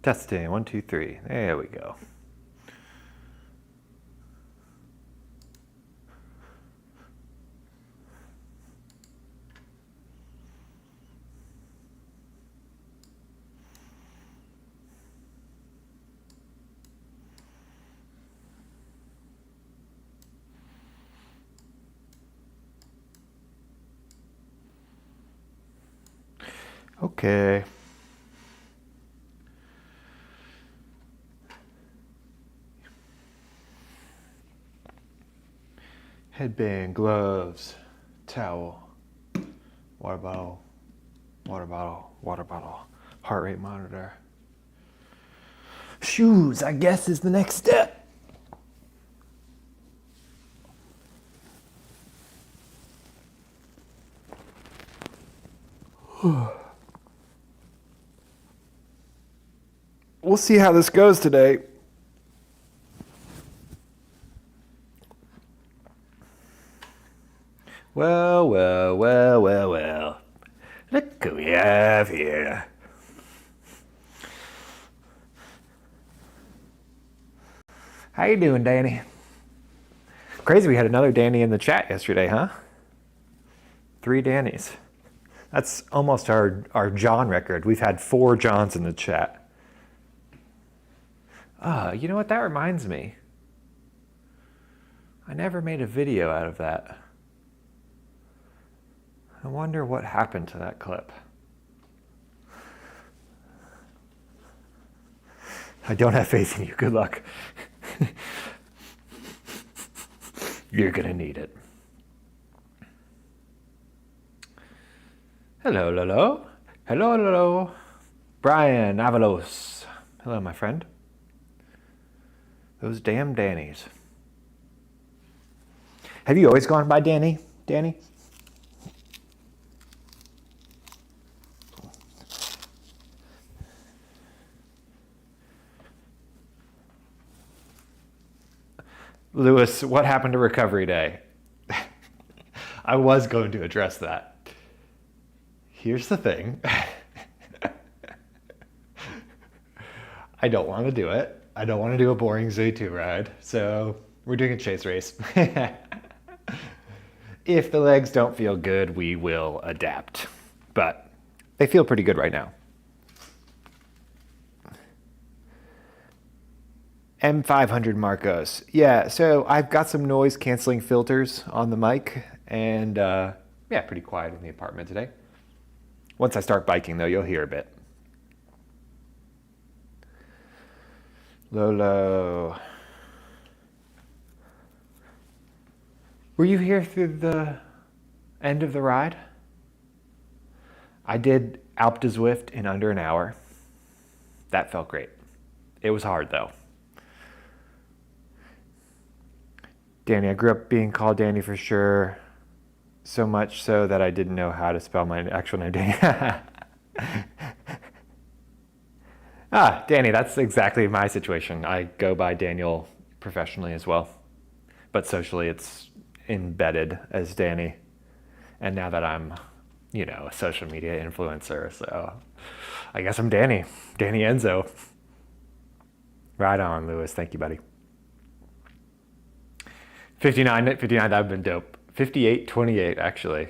Testing, 1, 2, 3. There we go. Okay. Headband, gloves, towel, water bottle, heart rate monitor. Shoes, I guess, is the next step. We'll see how this goes today. Well. Look who we have here. How you doing, Danny? Crazy we had another Danny in the chat yesterday, huh? 3 Dannys. That's almost our John record. We've had 4 Johns in the chat. You know what? That reminds me. I never made a video out of that. I wonder what happened to that clip. I don't have faith in you. Good luck. You're gonna need it. Hello. Brian Avalos. Hello, my friend. Those damn Dannys. Have you always gone by Danny? Danny? Lewis, what happened to recovery day? I was going to address that. Here's the thing. I don't want to do it. I don't want to do a boring Z2 ride, so we're doing a chase race. If the legs don't feel good, we will adapt. But they feel pretty good right now. M500 Marcos. Yeah, so I've got some noise canceling filters on the mic, and yeah, pretty quiet in the apartment today. Once I start biking, though, you'll hear a bit. Lolo. Were you here through the end of the ride? I did Alpe to Zwift in under an hour. That felt great. It was hard, though. Danny, I grew up being called Danny for sure. So much so that I didn't know how to spell my actual name, Danny. Danny, that's exactly my situation. I go by Daniel professionally as well. But socially, it's embedded as Danny. And now that I'm, a social media influencer, so I guess I'm Danny. Danny Enzo. Right on, Lewis. Thank you, buddy. 59, that would have been dope. 58-28, actually.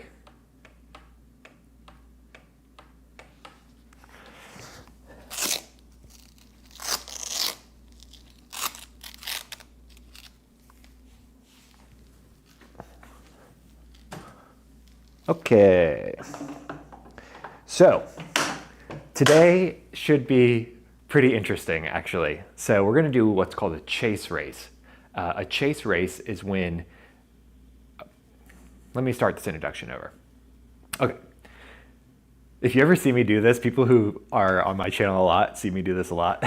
Okay. So, today should be pretty interesting, actually. So we're going to do what's called a chase race. A chase race is when, let me start this introduction over. Okay. If you ever see me do this, people who are on my channel a lot see me do this a lot.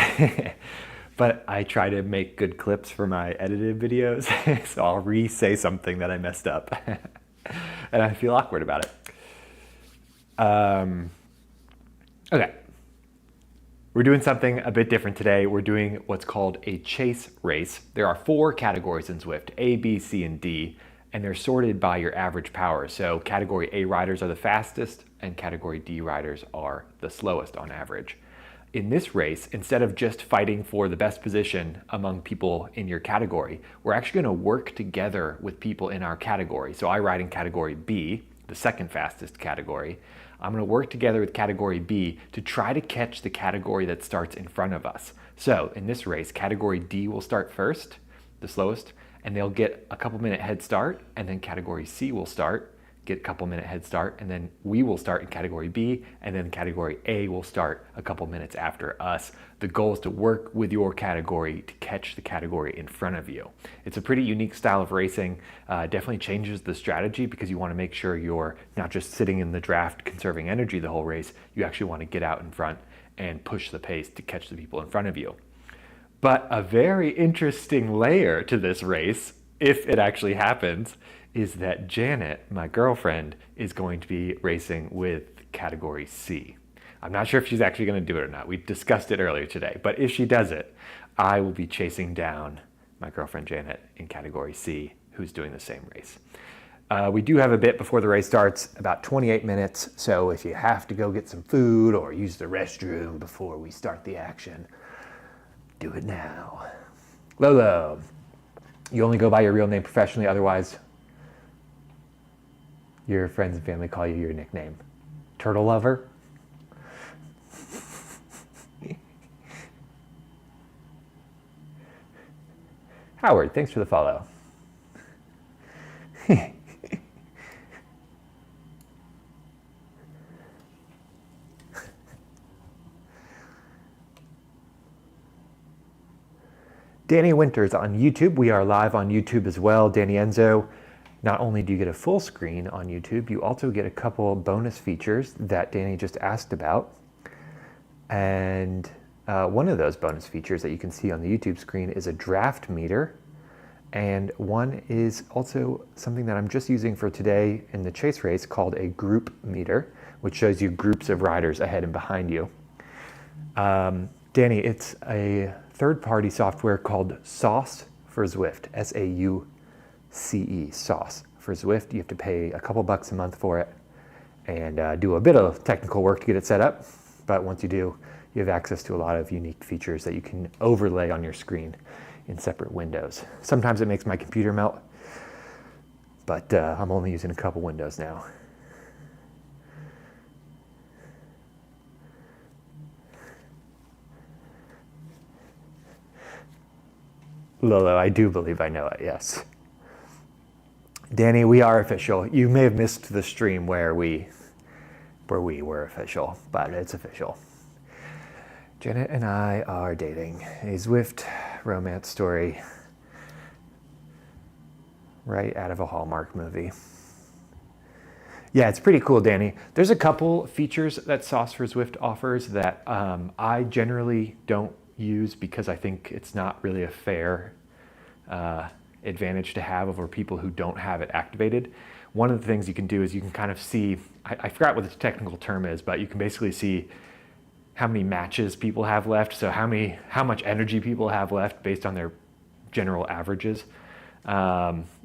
But I try to make good clips for my edited videos. So I'll re-say something that I messed up. And I feel awkward about it. Okay. We're doing something a bit different today. We're doing what's called a chase race. There are 4 categories in Zwift, A, B, C, and D, and they're sorted by your average power. So category A riders are the fastest, and category D riders are the slowest on average. in this race, instead of just fighting for the best position among people in your category, we're actually going to work together with people in our category. So I ride in category B, the second fastest category. I'm going to work together with category B to try to catch the category that starts in front of us. So in this race, category D will start first, the slowest, and they'll get a couple minute head start, and then category C will start, get a couple minute head start, and then we will start in category B, and then category A will start a couple minutes after us. The goal is to work with your category to catch the category in front of you. It's a pretty unique style of racing. Definitely changes the strategy because you want to make sure you're not just sitting in the draft conserving energy the whole race. You actually want to get out in front and push the pace to catch the people in front of you. But a very interesting layer to this race, if it actually happens, is that Janet, my girlfriend, is going to be racing with category C. I'm not sure if she's actually going to do it or not. We discussed it earlier today, but if she does it, I will be chasing down my girlfriend Janet in category C, who's doing the same race. We do have a bit before the race starts, about 28 minutes, so if you have to go get some food or use the restroom before we start the action, do it now. Lolo, you only go by your real name professionally, otherwise your friends and family call you your nickname. Turtle lover? Howard, thanks for the follow. Danny Winters on YouTube. We are live on YouTube as well. Danny Enzo. Not only do you get a full screen on YouTube, you also get a couple bonus features that Danny just asked about. And one of those bonus features that you can see on the YouTube screen is a draft meter. And one is also something that I'm just using for today in the chase race called a group meter, which shows you groups of riders ahead and behind you. Danny, it's a third-party software called Sauce for Zwift, S-A-U-C-E, Sauce for Zwift. You have to pay a couple bucks a month for it and do a bit of technical work to get it set up. But once you do, you have access to a lot of unique features that you can overlay on your screen in separate windows. Sometimes it makes my computer melt, but I'm only using a couple windows now. Lolo, I do believe I know it, yes. Danny, we are official. You may have missed the stream where we were official, but it's official. Janet and I are dating. A Zwift romance story right out of a Hallmark movie. Yeah, it's pretty cool, Danny. There's a couple features that Sauce for Zwift offers that I generally don't use because I think it's not really a fair advantage to have over people who don't have it activated. One of the things you can do is you can kind of see, I forgot what the technical term is, but you can basically see how many matches people have left, so how much energy people have left based on their general averages,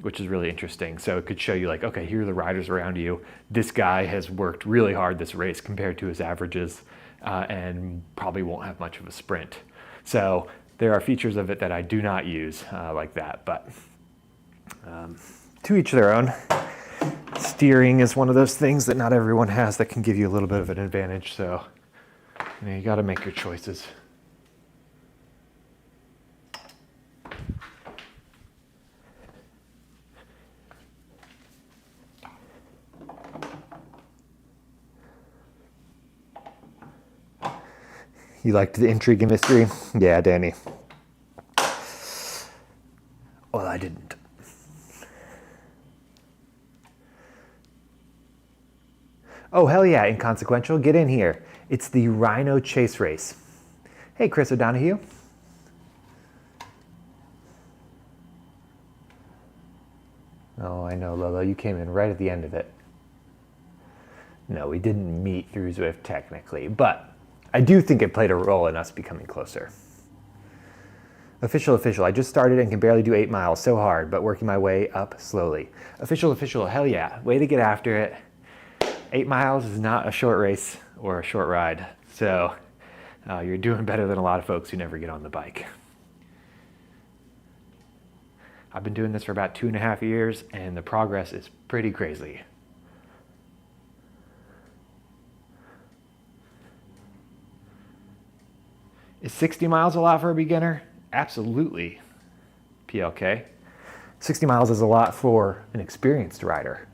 which is really interesting. So it could show you like, okay, here are the riders around you. This guy has worked really hard this race compared to his averages and probably won't have much of a sprint. So there are features of it that I do not use like that, but to each their own. Steering is one of those things that not everyone has that can give you a little bit of an advantage, so you got to make your choices. You liked the intrigue and mystery? Yeah, Danny. Well, I didn't. Oh, hell yeah, Inconsequential. Get in here. It's the Rhino Chase Race. Hey, Chris O'Donohue. Oh, I know, Lolo. You came in right at the end of it. No, we didn't meet through Zwift technically, but I do think it played a role in us becoming closer. Official, I just started and can barely do 8 miles. So hard, but working my way up slowly. Official, hell yeah. Way to get after it. 8 miles is not a short race or a short ride. So You're doing better than a lot of folks who never get on the bike. I've been doing this for about 2.5 years, and the progress is pretty crazy. Is 60 miles a lot for a beginner? Absolutely, PLK. 60 miles is a lot for an experienced rider.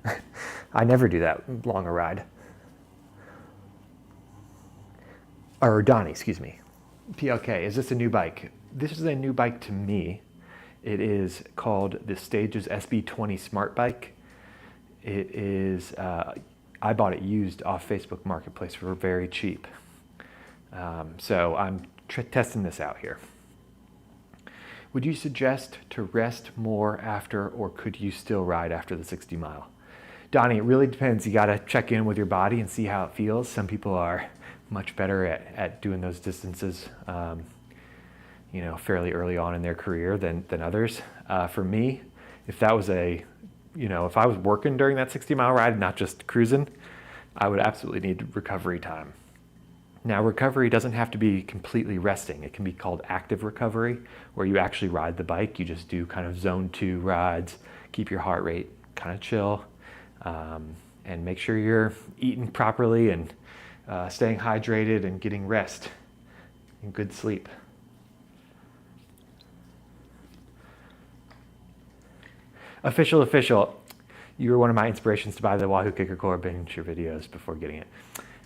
I never do that long a ride. Or Donnie, excuse me. PLK, is this a new bike? This is a new bike to me. It is called the Stages SB20 Smart Bike. It is, I bought it used off Facebook Marketplace for very cheap. So I'm testing this out here. Would you suggest to rest more after, or could you still ride after the 60 mile? Donnie, it really depends. You gotta check in with your body and see how it feels. Some people are much better at doing those distances, fairly early on in their career than others. For me, if that was if I was working during that 60 mile ride, not just cruising, I would absolutely need recovery time. Now, recovery doesn't have to be completely resting. It can be called active recovery, where you actually ride the bike. You just do kind of zone 2 rides, keep your heart rate kind of chill, and make sure you're eating properly and staying hydrated and getting rest and good sleep. Official, you were one of my inspirations to buy the Wahoo Kicker Core. Binge your videos before getting it.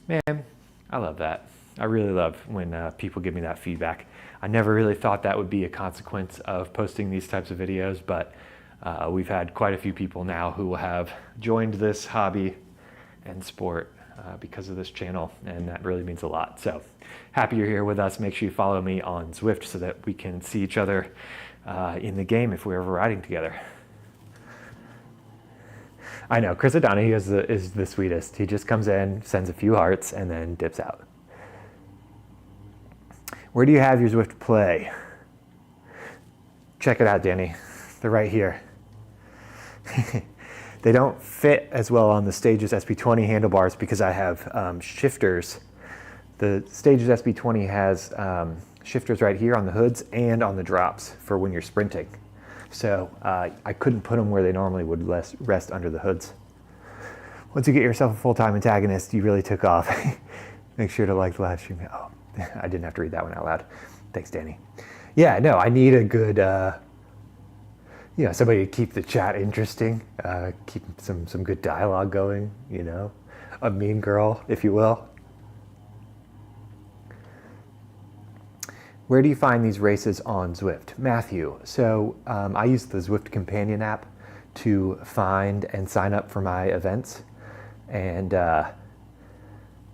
Man, I love that. I really love when people give me that feedback. I never really thought that would be a consequence of posting these types of videos, but we've had quite a few people now who have joined this hobby and sport because of this channel, and that really means a lot. So happy you're here with us. Make sure you follow me on Zwift so that we can see each other in the game if we're ever riding together. I know, Chris O'Donoghue is the sweetest. He just comes in, sends a few hearts, and then dips out. Where do you have your Zwift play? Check it out, Danny. They're right here. They don't fit as well on the Stages SB20 handlebars because I have shifters. The Stages SB20 has shifters right here on the hoods and on the drops for when you're sprinting. So I couldn't put them where they normally would rest under the hoods. Once you get yourself a full-time antagonist, you really took off. Make sure to like the live stream. Oh, I didn't have to read that one out loud. Thanks, Danny. Yeah, no, I need a good, somebody to keep the chat interesting, keep some good dialogue going, a mean girl, if you will. Where do you find these races on Zwift? Matthew, so I use the Zwift Companion app to find and sign up for my events, and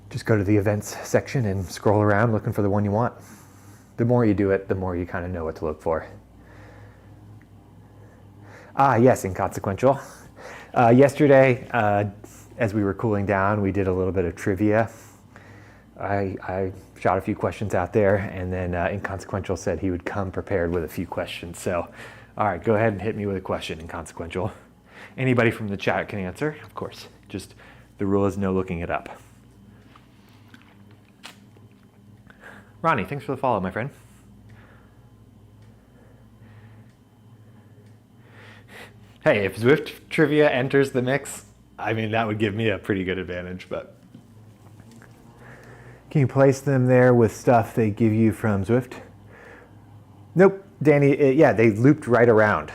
just go to the events section and scroll around looking for the one you want. The more you do it, the more you kind of know what to look for. Yes, inconsequential. Yesterday, as we were cooling down, we did a little bit of trivia. I shot a few questions out there, and then Inconsequential said he would come prepared with a few questions. So, all right, go ahead and hit me with a question, Inconsequential. Anybody from the chat can answer, of course. Just the rule is no looking it up. Ronnie, thanks for the follow, my friend. Hey, if Zwift trivia enters the mix, I mean, that would give me a pretty good advantage, but. Can you place them there with stuff they give you from Zwift? Nope, Danny, they looped right around.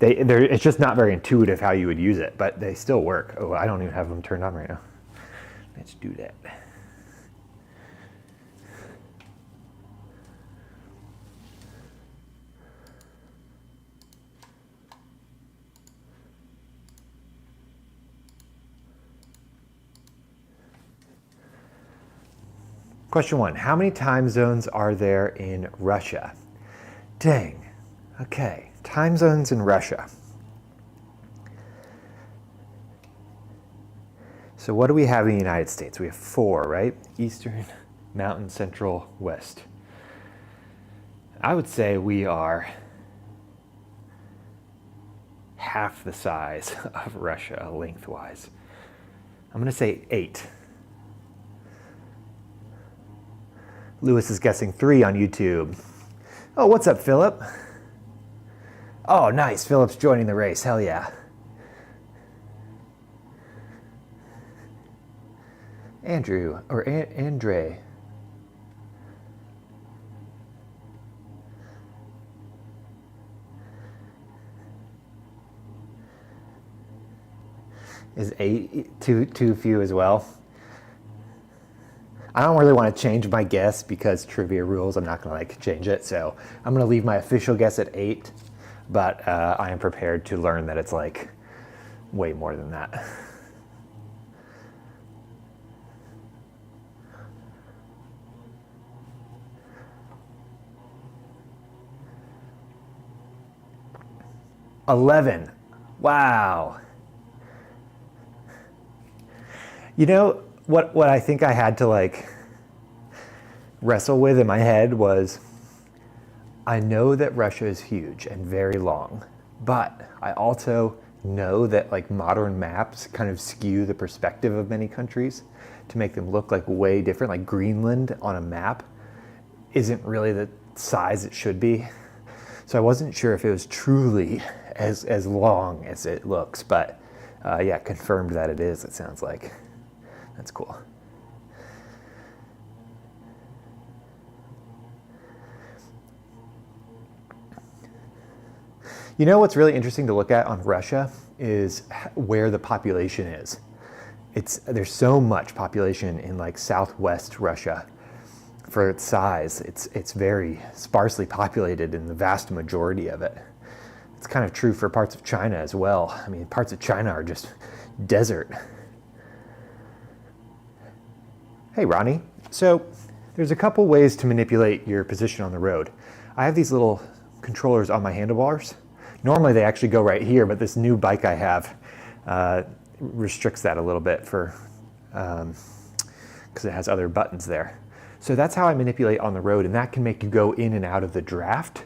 It's just not very intuitive how you would use it, but they still work. Oh, I don't even have them turned on right now. Let's do that. Question 1, how many time zones are there in Russia? Dang, okay, time zones in Russia. So what do we have in the United States? We have 4, right? Eastern, Mountain, Central, West. I would say we are half the size of Russia lengthwise. I'm gonna say 8. Lewis is guessing 3 on YouTube. Oh, what's up, Philip? Oh, nice. Philip's joining the race. Hell yeah. Andrew, or Andre. Is 8 too few as well? I don't really want to change my guess because trivia rules. I'm not going to change it. So I'm going to leave my official guess at 8, but I am prepared to learn that it's way more than that. $11. Wow. You know what I think I had to wrestle with in my head was, I know that Russia is huge and very long, but I also know that modern maps kind of skew the perspective of many countries to make them look way different. Like Greenland on a map isn't really the size it should be. So I wasn't sure if it was truly as long as it looks, but yeah, confirmed that it is, it sounds like. That's cool. You know what's really interesting to look at on Russia is where the population is. There's so much population in southwest Russia. For its size, it's very sparsely populated in the vast majority of it. It's kind of true for parts of China as well. I mean, parts of China are just desert. Hey, Ronnie. So there's a couple ways to manipulate your position on the road. I have these little controllers on my handlebars. Normally they actually go right here, but this new bike I have restricts that a little bit because it has other buttons there. So that's how I manipulate on the road, and that can make you go in and out of the draft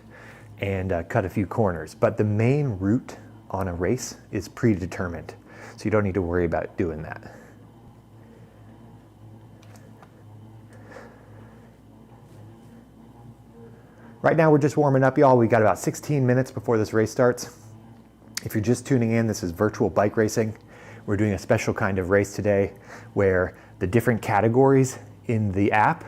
and cut a few corners. But the main route on a race is predetermined, so you don't need to worry about doing that. Right now we're just warming up, y'all. We got about 16 minutes before this race starts. If you're just tuning in, this is virtual bike racing. We're doing a special kind of race today where the different categories in the app,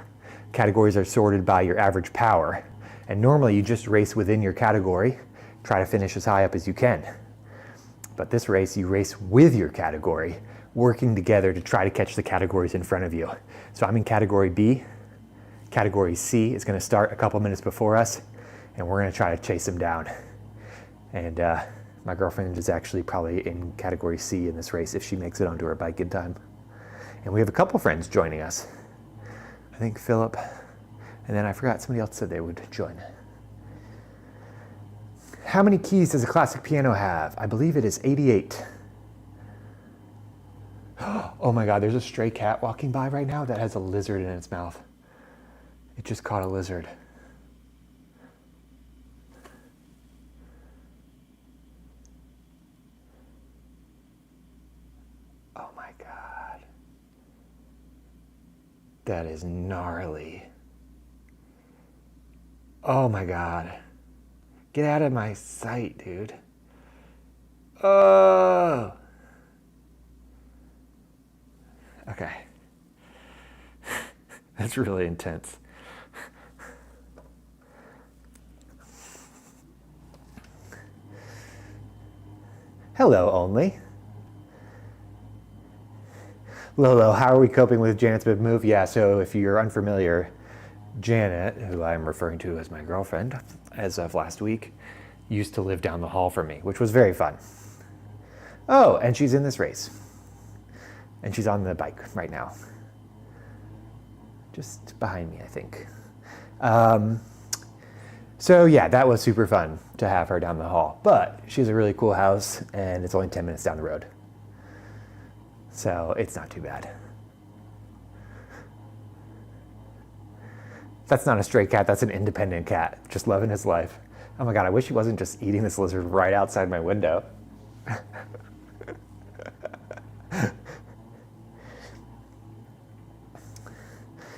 categories are sorted by your average power. And normally you just race within your category, try to finish as high up as you can. But this race, you race with your category, working together to try to catch the categories in front of you. So I'm in category B. Category C is going to start a couple minutes before us, and we're going to try to chase them down. And my girlfriend is actually probably in category C in this race if she makes it onto her bike in time. And we have a couple friends joining us. I think Philip, and then I forgot somebody else said they would join. How many keys does a classic piano have? I believe it is 88. Oh my God, there's a stray cat walking by right now that has a lizard in its mouth. It just caught a lizard. Oh my God. That is gnarly. Oh my God. Get out of my sight, dude. Oh. Okay. That's really intense. Hello, only. Lolo, how are we coping with Janet's big move? Yeah, so if you're unfamiliar, Janet, who I'm referring to as my girlfriend as of last week, used to live down the hall from me, which was very fun. Oh, and she's in this race. And she's on the bike right now. Just behind me, I think. So yeah, that was super fun to have her down the hall. But she has a really cool house, and it's only 10 minutes down the road. So it's not too bad. That's not a stray cat, that's an independent cat, just loving his life. Oh my God, I wish he wasn't just eating this lizard right outside my window.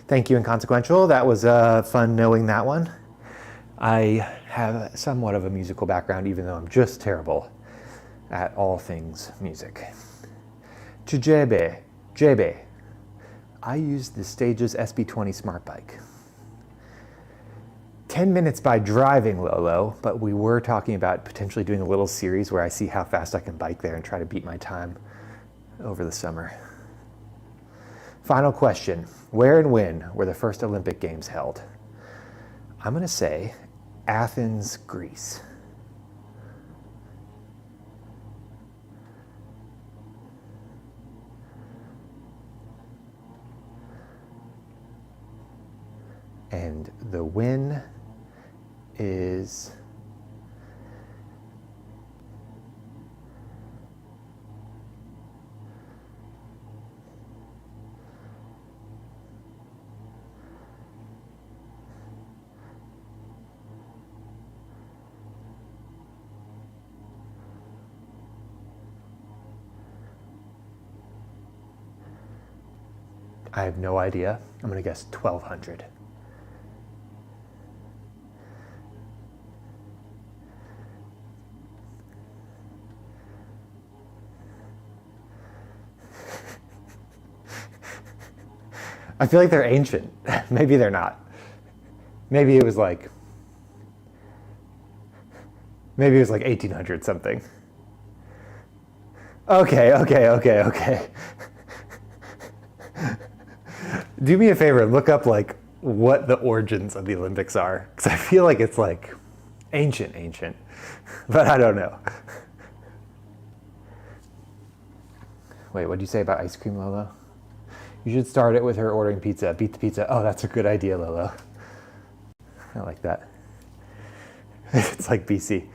Thank you, Inconsequential. That was fun knowing that one. I have somewhat of a musical background, even though I'm just terrible at all things music. Jebe. I use the Stages SB20 Smart Bike. 10 minutes by driving, Lolo, but we were talking about potentially doing a little series where I see how fast I can bike there and try to beat my time over the summer. Final question. Where and when were the first Olympic Games held? I'm going to say Athens, Greece. And the win is I have no idea. I'm going to guess 1,200. I feel like they're ancient. Maybe they're not. Maybe it was like 1800 something. Okay. Do me a favor, look up like what the origins of the Olympics are, because I feel like it's like ancient, but I don't know. Wait, what did you say about ice cream, Lolo? You should start it with her ordering pizza. Beat the pizza. Oh, that's a good idea, Lolo. I like that. It's like BC.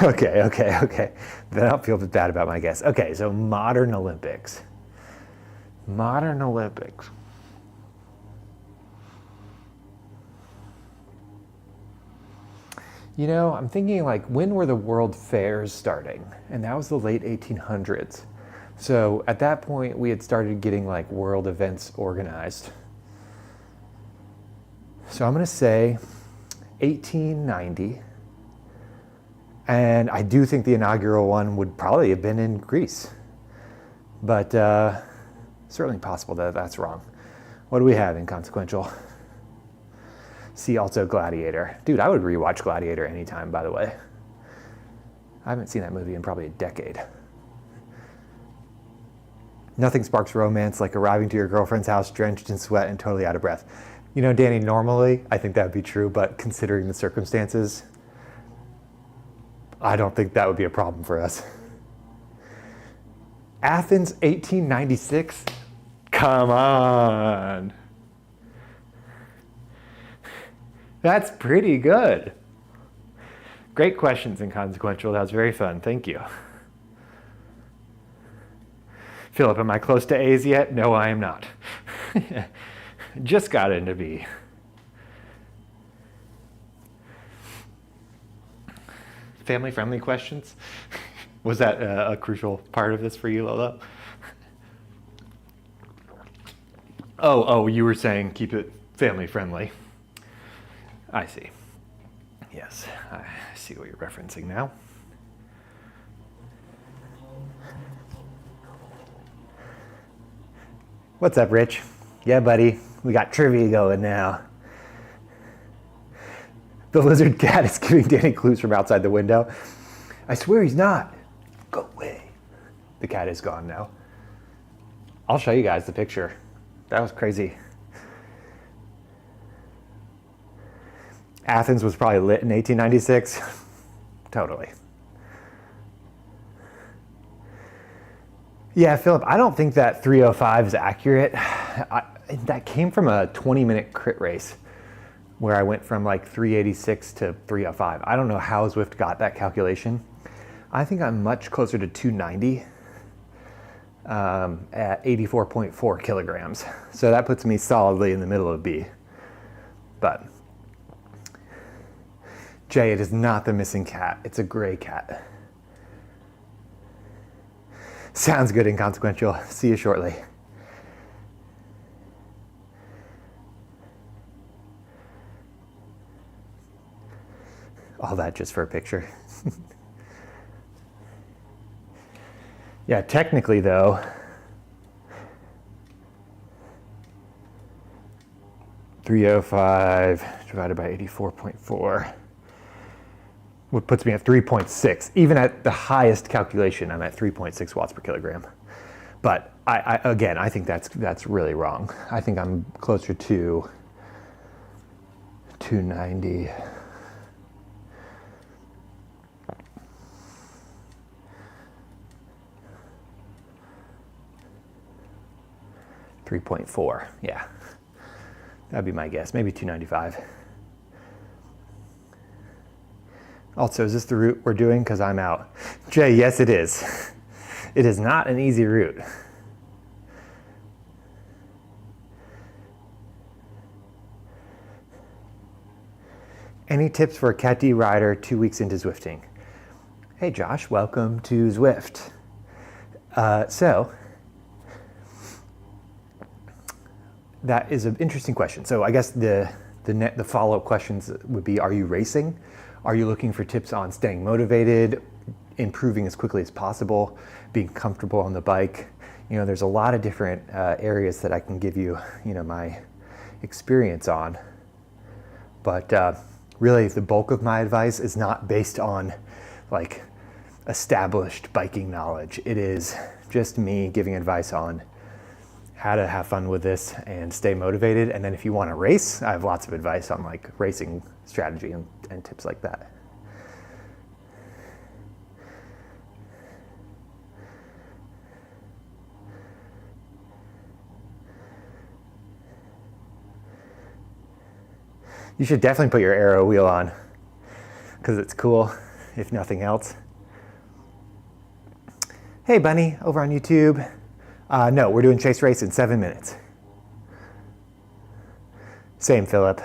Okay. Then I don't feel bad about my guess. Okay, so modern Olympics. You know, I'm thinking like, when were the World Fairs starting? And that was the late 1800s. So at that point, we had started getting like world events organized. So I'm going to say 1890. And I do think the inaugural one would probably have been in Greece. But certainly possible that that's wrong. What do we have, Inconsequential? See also Gladiator. Dude, I would rewatch Gladiator anytime, by the way. I haven't seen that movie in probably a decade. Nothing sparks romance like arriving to your girlfriend's house drenched in sweat and totally out of breath. You know, Danny, normally I think that would be true, but considering the circumstances, I don't think that would be a problem for us. Athens, 1896? Come on. That's pretty good. Great questions, Inconsequential. That was very fun. Thank you. Philip, am I close to A's yet? No, I am not. Just got into B. Family-friendly questions? Was that a crucial part of this for you, Lolo? Oh, you were saying keep it family-friendly. I see. Yes, I see what you're referencing now. What's up, Rich? Yeah, buddy. We got trivia going now. The lizard cat is giving Danny clues from outside the window. I swear he's not. Go away. The cat is gone now. I'll show you guys the picture. That was crazy. Athens was probably lit in 1896. Totally. Yeah, Philip, I don't think that 3:05 is accurate. That came from a 20-minute crit race where I went from like 386 to 3:05. I don't know how Zwift got that calculation. I think I'm much closer to 290 at 84.4 kilograms. So that puts me solidly in the middle of B. But Jay, it is not the missing cat. It's a gray cat. Sounds good, Inconsequential. See you shortly. all that just for a picture. Yeah, technically though, .305 divided by 84.4, what puts me at 3.6. Even at the highest calculation, I'm at 3.6 watts per kilogram. But again, I think that's really wrong. I think I'm closer to 290. .4, yeah. That'd be my guess, maybe 295. Also, is this the route we're doing? Because I'm out. Jay, yes it is. It is not an easy route. Any tips for a Cat D rider 2 weeks into Zwifting? Hey Josh, welcome to Zwift. So, that is an interesting question. So I guess the follow-up questions would be, are you racing? Are you looking for tips on staying motivated, improving as quickly as possible, being comfortable on the bike? You know, there's a lot of different areas that I can give you, my experience on. But really, the bulk of my advice is not based on like established biking knowledge. It is just me giving advice on how to have fun with this and stay motivated. And then if you want to race, I have lots of advice on like racing strategy and tips like that. You should definitely put your aero wheel on because it's cool, if nothing else. Hey Bunny, over on YouTube. No, we're doing chase race in 7 minutes. Same, Philip.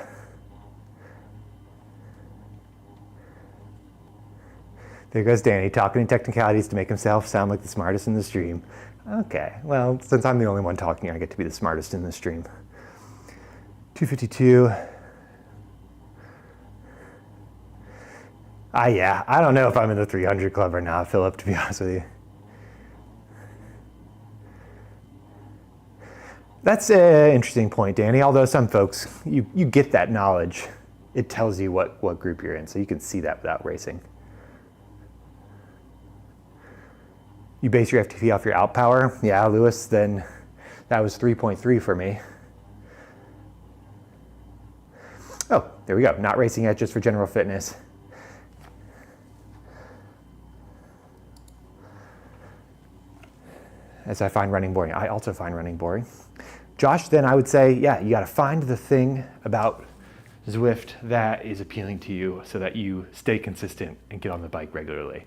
There goes Danny, talking in technicalities to make himself sound like the smartest in the stream. Okay, well, since I'm the only one talking, I get to be the smartest in the stream. 252. Yeah, I don't know if I'm in the 300 club or not, Philip, to be honest with you. That's an interesting point, Danny. Although some folks, you get that knowledge. It tells you what group you're in, so you can see that without racing. You base your FTP off your out power? Yeah, Lewis, then that was 3.3 for me. Oh, there we go. Not racing yet, just for general fitness. As I find running boring. I also find running boring. Josh, then I would say, yeah, you got to find the thing about Zwift that is appealing to you so that you stay consistent and get on the bike regularly.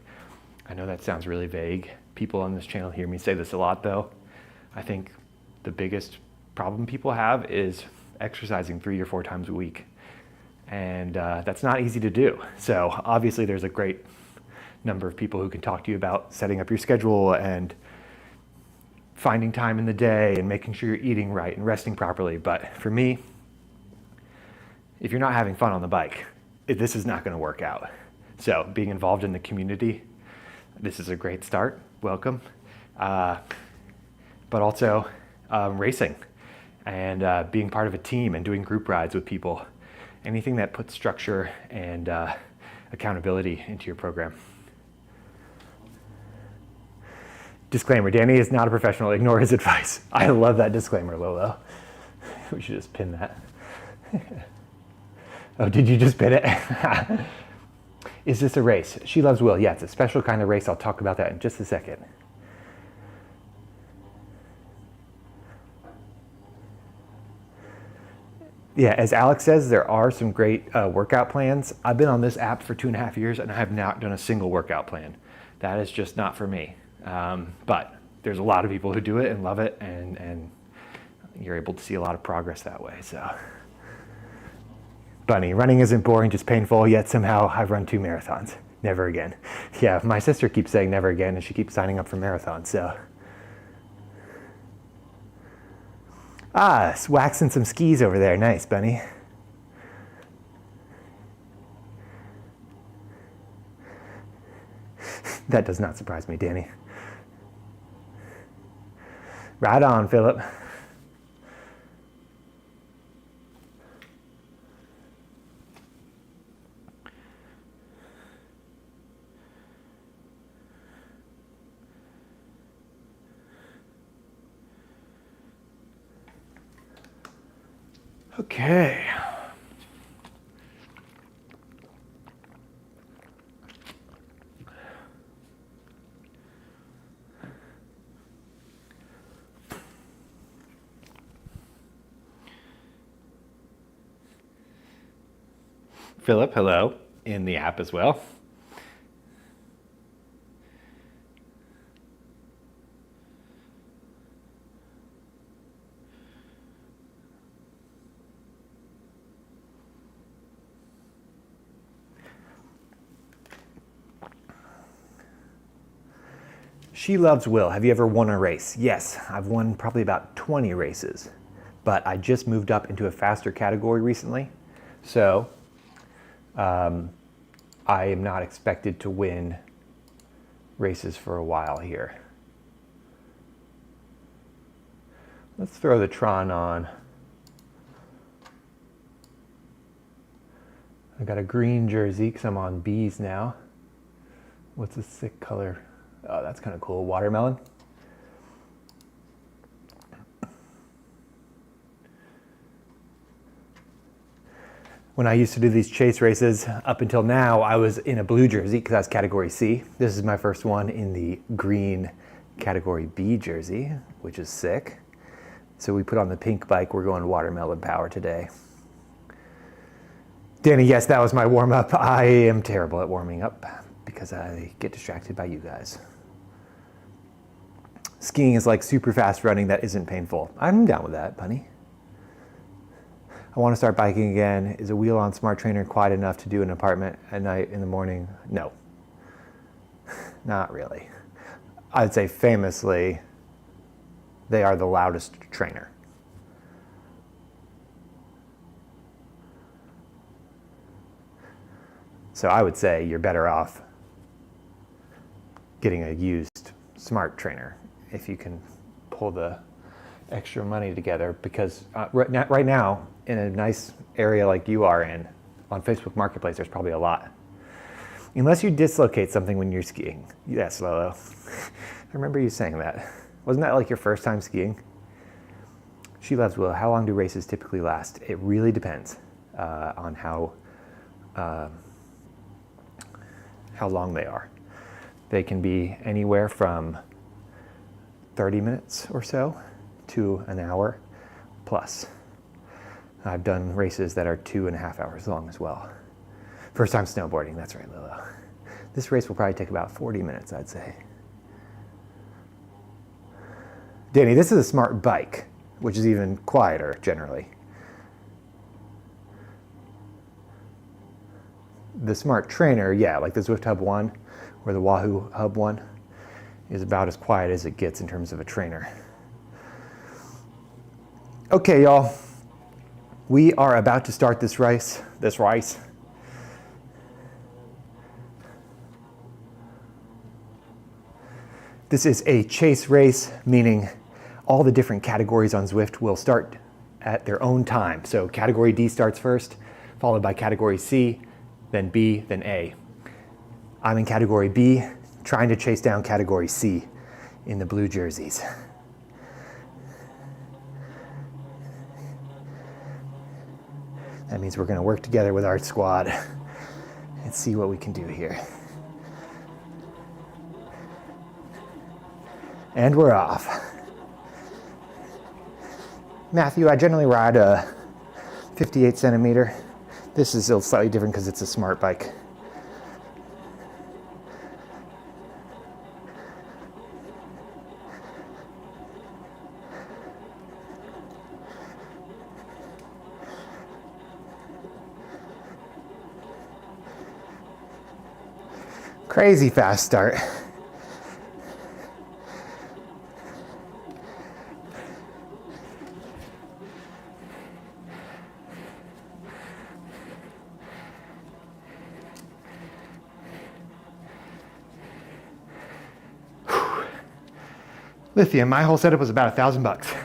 I know that sounds really vague. People on this channel hear me say this a lot though. I think the biggest problem people have is exercising 3 or 4 times a week. And that's not easy to do. So obviously there's a great number of people who can talk to you about setting up your schedule and finding time in the day and making sure you're eating right and resting properly. But for me, if you're not having fun on the bike, this is not going to work out. So being involved in the community, this is a great start. Welcome. But also racing and being part of a team and doing group rides with people. Anything that puts structure and accountability into your program. Disclaimer, Danny is not a professional. Ignore his advice. I love that disclaimer, Lolo. We should just pin that. Oh, did you just pin it? Is this a race? She Loves Will. Yeah, it's a special kind of race. I'll talk about that in just a second. Yeah, as Alex says, there are some great workout plans. I've been on this app for 2.5 years and I have not done a single workout plan. That is just not for me. But there's a lot of people who do it and love it, and you're able to see a lot of progress that way. So, Bunny, running isn't boring, just painful, yet somehow I've run 2 marathons. Never again. Yeah, my sister keeps saying never again, and she keeps signing up for marathons, so. Waxing some skis over there. Nice, Bunny. That does not surprise me, Danny. Right on, Philip. Okay. Philip, hello, in the app as well. She loves Will. Have you ever won a race? Yes, I've won probably about 20 races, but I just moved up into a faster category recently. So I am not expected to win races for a while here. Let's throw the Tron on. I got a green jersey because I'm on B's now. What's a sick color? Oh, that's kind of cool. Watermelon. When I used to do these chase races, up until now, I was in a blue jersey because that's category C. This is my first one in the green category B jersey, which is sick. So we put on the pink bike. We're going watermelon power today. Danny, yes, that was my warm-up. I am terrible at warming up because I get distracted by you guys. Skiing is like super fast running that isn't painful. I'm down with that, bunny. I want to start biking again. Is a wheel-on smart trainer quiet enough to do an apartment at night, in the morning? No, not really. I'd say famously, they are the loudest trainer. So I would say you're better off getting a used smart trainer if you can pull the extra money together, because right now in a nice area like you are in, on Facebook Marketplace, there's probably a lot. Unless you dislocate something when you're skiing. Yes, Lolo. I remember you saying that. Wasn't that like your first time skiing? She loves Will. How long do races typically last? It really depends on how long they are. They can be anywhere from 30 minutes or so to an hour plus. I've done races that are 2.5 hours long as well. First time snowboarding, that's right, Lilo. This race will probably take about 40 minutes, I'd say. Danny, this is a smart bike, which is even quieter generally. The smart trainer, yeah, like the Zwift Hub 1 or the Wahoo Hub 1, is about as quiet as it gets in terms of a trainer. Okay, y'all. We are about to start this race. This is a chase race, meaning all the different categories on Zwift will start at their own time. So category D starts first, followed by category C, then B, then A. I'm in category B, trying to chase down category C in the blue jerseys. That means we're going to work together with our squad and see what we can do here. And we're off. Matthew, I generally ride a 58 centimeter. This is still slightly different because it's a smart bike. Crazy fast start. Lithium, my whole setup was about $1,000.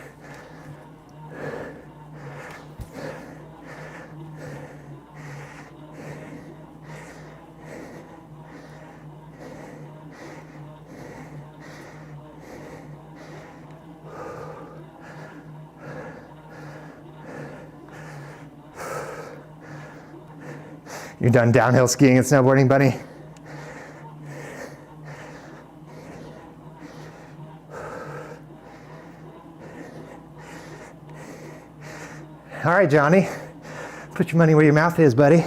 You're done downhill skiing and snowboarding, buddy? All right, Johnny. Put your money where your mouth is, buddy.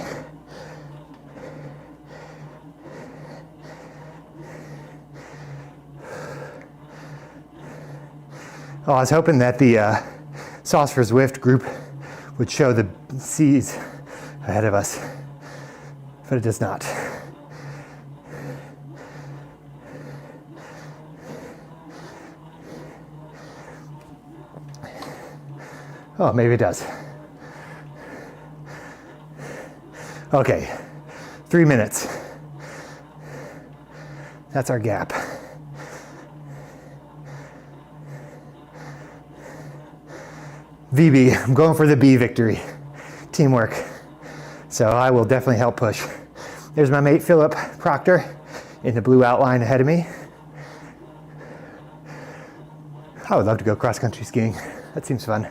Oh, I was hoping that the Sauce for Zwift group would show the C's ahead of us, but it does not. Oh, maybe it does. Okay, 3 minutes. That's our gap. VB, I'm going for the B victory. Teamwork. So I will definitely help push. There's my mate Philip Proctor in the blue outline ahead of me. I would love to go cross-country skiing. That seems fun.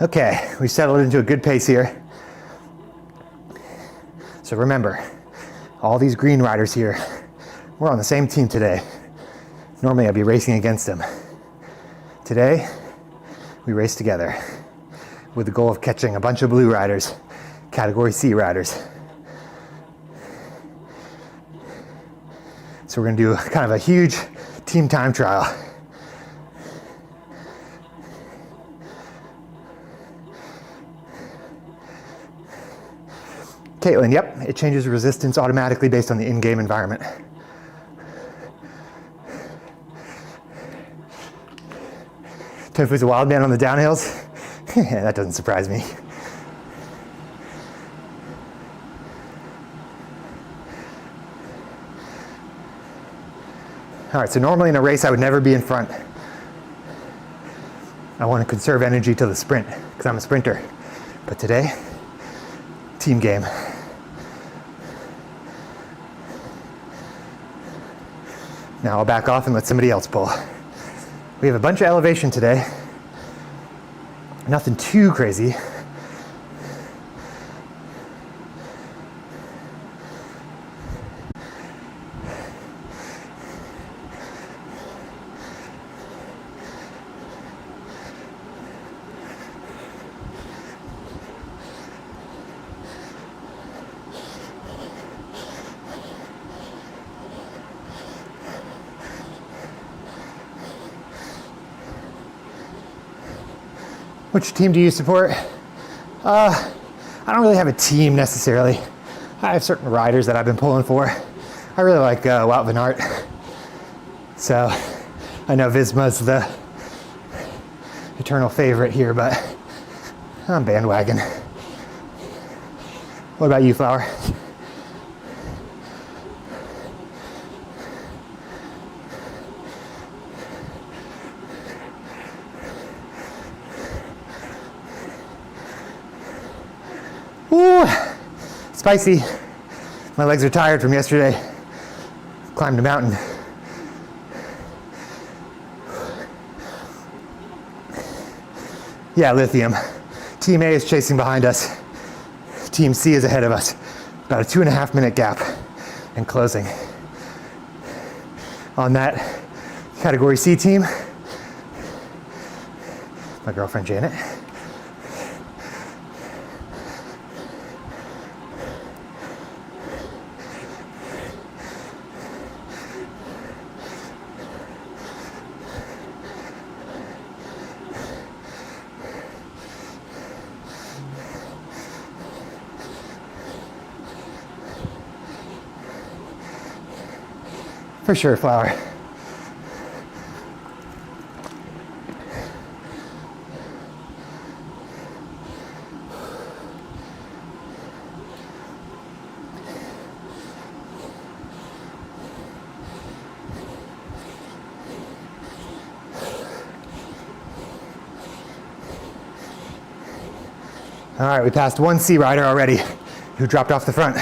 Okay, we settled into a good pace here. So remember, all these green riders here, we're on the same team today. Normally I'd be racing against them. Today, we race together with the goal of catching a bunch of blue riders, Category C riders. So we're gonna do kind of a huge team time trial. Caitlin, yep, it changes resistance automatically based on the in-game environment. Tofu's a wild man on the downhills? Yeah, that doesn't surprise me. All right, so normally in a race I would never be in front. I want to conserve energy till the sprint because I'm a sprinter. But today, team game. Now I'll back off and let somebody else pull. We have a bunch of elevation today. Nothing too crazy. Which team do you support? I don't really have a team necessarily. I have certain riders that I've been pulling for. I really like Wout van Aert. So I know Visma's the eternal favorite here, but I'm bandwagon. What about you, Flower? Ooh, spicy. My legs are tired from yesterday. Climbed a mountain. Yeah, lithium. Team A is chasing behind us. Team C is ahead of us. About a 2.5 minute gap and closing. On that Category C team, my girlfriend Janet. For sure, flower. All right, we passed one C rider already who dropped off the front.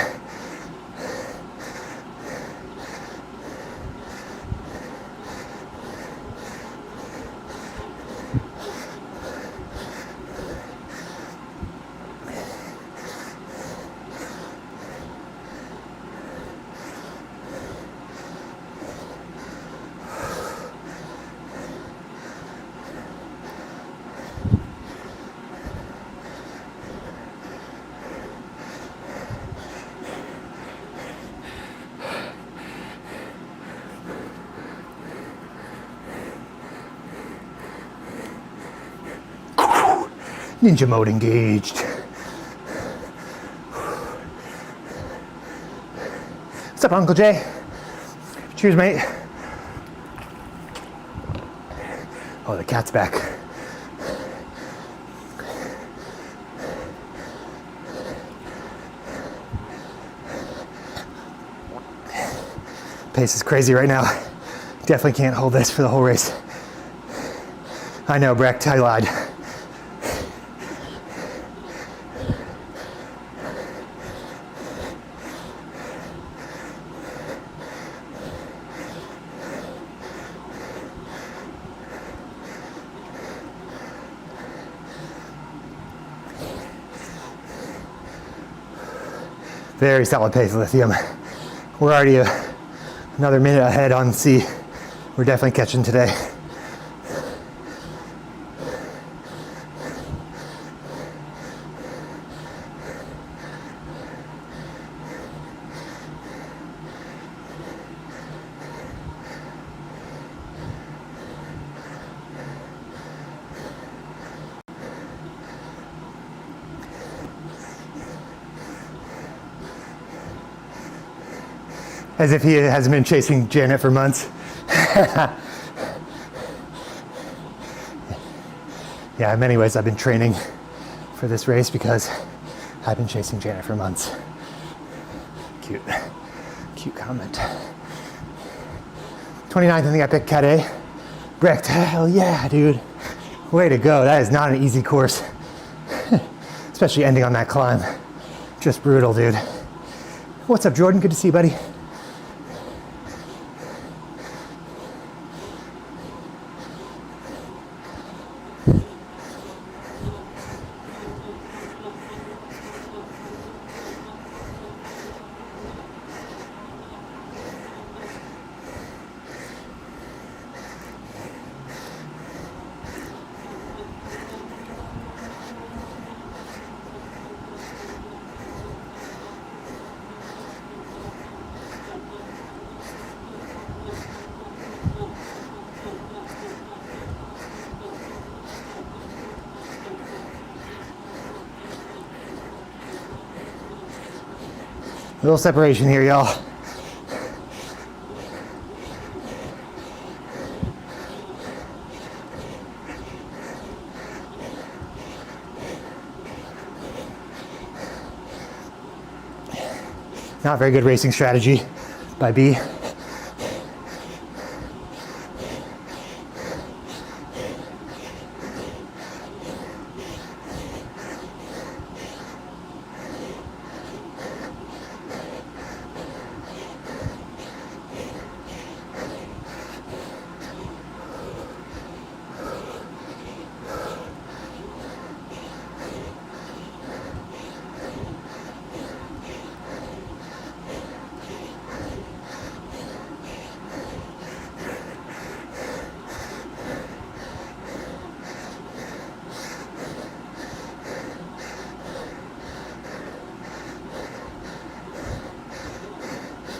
Ninja mode engaged. What's up, Uncle Jay? Cheers, mate. Oh, the cat's back. Pace is crazy right now. Definitely can't hold this for the whole race. I know, Brecht, I lied. Very solid pace, Lithium. We're already another minute ahead on C. We're definitely catching today. As if he hasn't been chasing Janet for months. Yeah, in many ways I've been training for this race because I've been chasing Janet for months. Cute, cute comment. 29th in the Epic Cate. Brecht, hell yeah, dude. Way to go, that is not an easy course. Especially ending on that climb. Just brutal, dude. What's up, Jordan? Good to see you, buddy. A little separation here, y'all. Not very good racing strategy by B.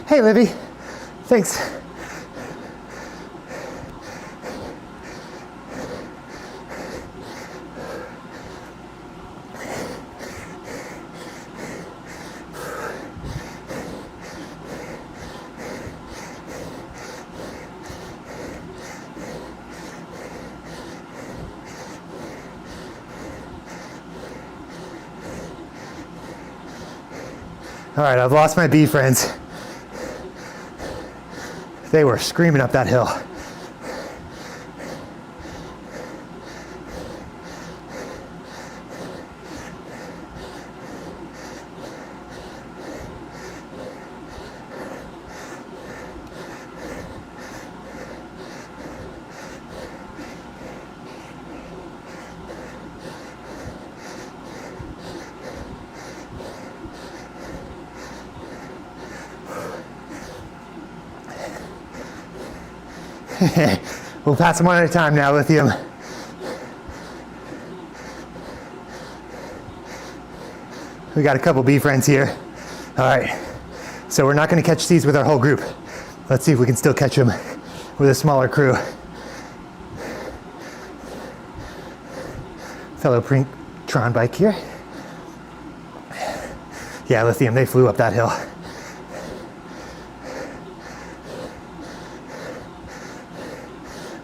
Hey, Livy. Thanks. All right, I've lost my bee friends. They were screaming up that hill. We'll pass them one at a time now, Lithium. We got a couple bee friends here. All right, so we're not gonna catch these with our whole group. Let's see if we can still catch them with a smaller crew. Fellow Tron bike here. Yeah, Lithium, they flew up that hill.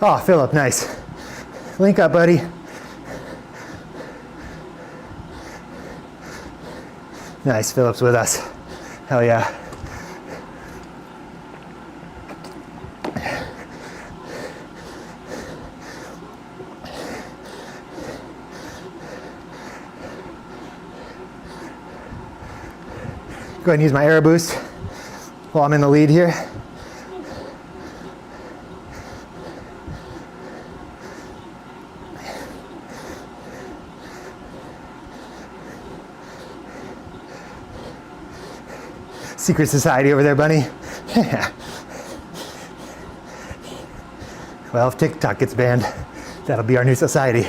Oh, Philip, nice. Link up, buddy. Nice, Philip's with us. Hell yeah. Go ahead and use my aero boost while I'm in the lead here. Secret society over there, Bunny. Well, if TikTok gets banned, that'll be our new society.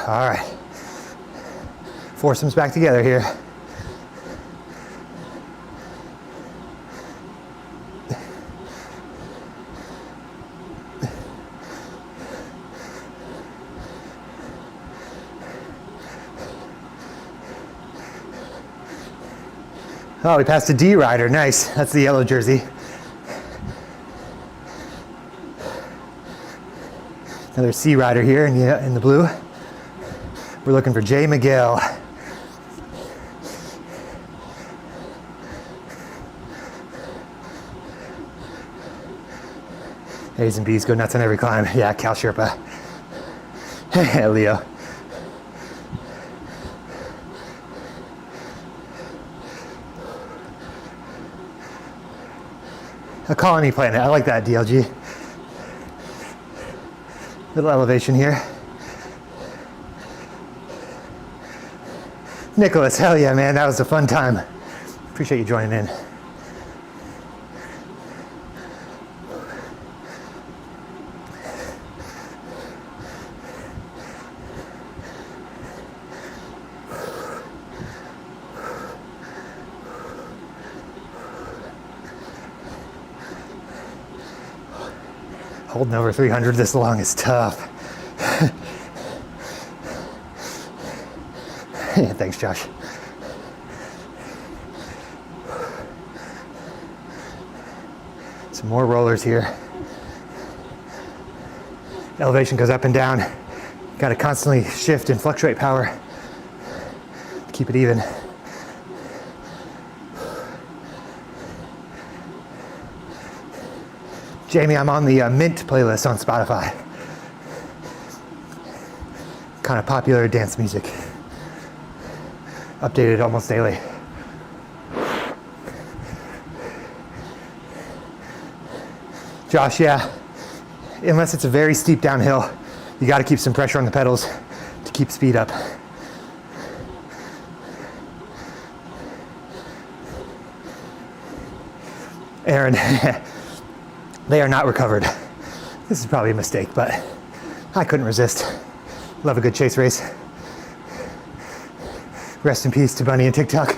All right. Foursomes back together here. Oh, we passed a D rider. Nice. That's the yellow jersey. Another C rider here in the blue. We're looking for Jay Miguel. A's and B's go nuts on every climb. Yeah, Cal Sherpa. Leo. A colony planet. I like that, DLG. Little elevation here. Nicholas, hell yeah, man. That was a fun time. Appreciate you joining in. Holding over 300 this long is tough. Thanks, Josh. Some more rollers here. Elevation goes up and down. Got to constantly shift and fluctuate power to keep it even. Jamie, I'm on the Mint playlist on Spotify. Kind of popular dance music. Updated almost daily. Josh, yeah, unless it's a very steep downhill, you got to keep some pressure on the pedals to keep speed up. Aaron, they are not recovered. This is probably a mistake, but I couldn't resist. Love a good chase race. Rest in peace to Bunny and TikTok.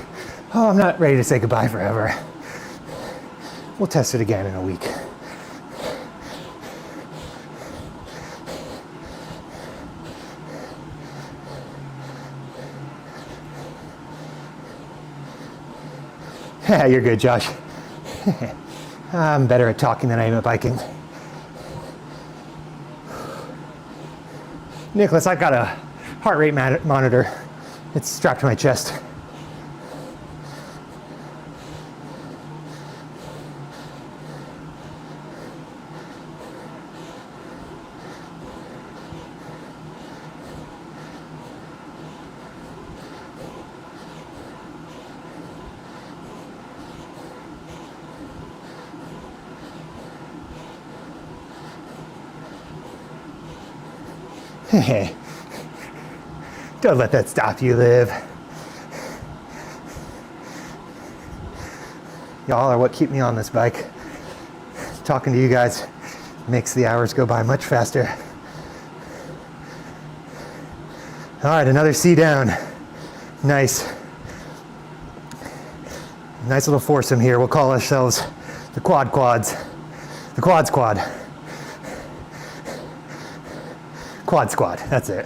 Oh, I'm not ready to say goodbye forever. We'll test it again in a week. Yeah, you're good, Josh. I'm better at talking than I am at biking. Nicholas, I've got a heart rate monitor. It's strapped to my chest. Don't let that stop you, Liv. Y'all are what keep me on this bike. Talking to you guys makes the hours go by much faster. All right, another C down. Nice. Nice little foursome here. We'll call ourselves the quads. The quad squad. Quad squad, that's it.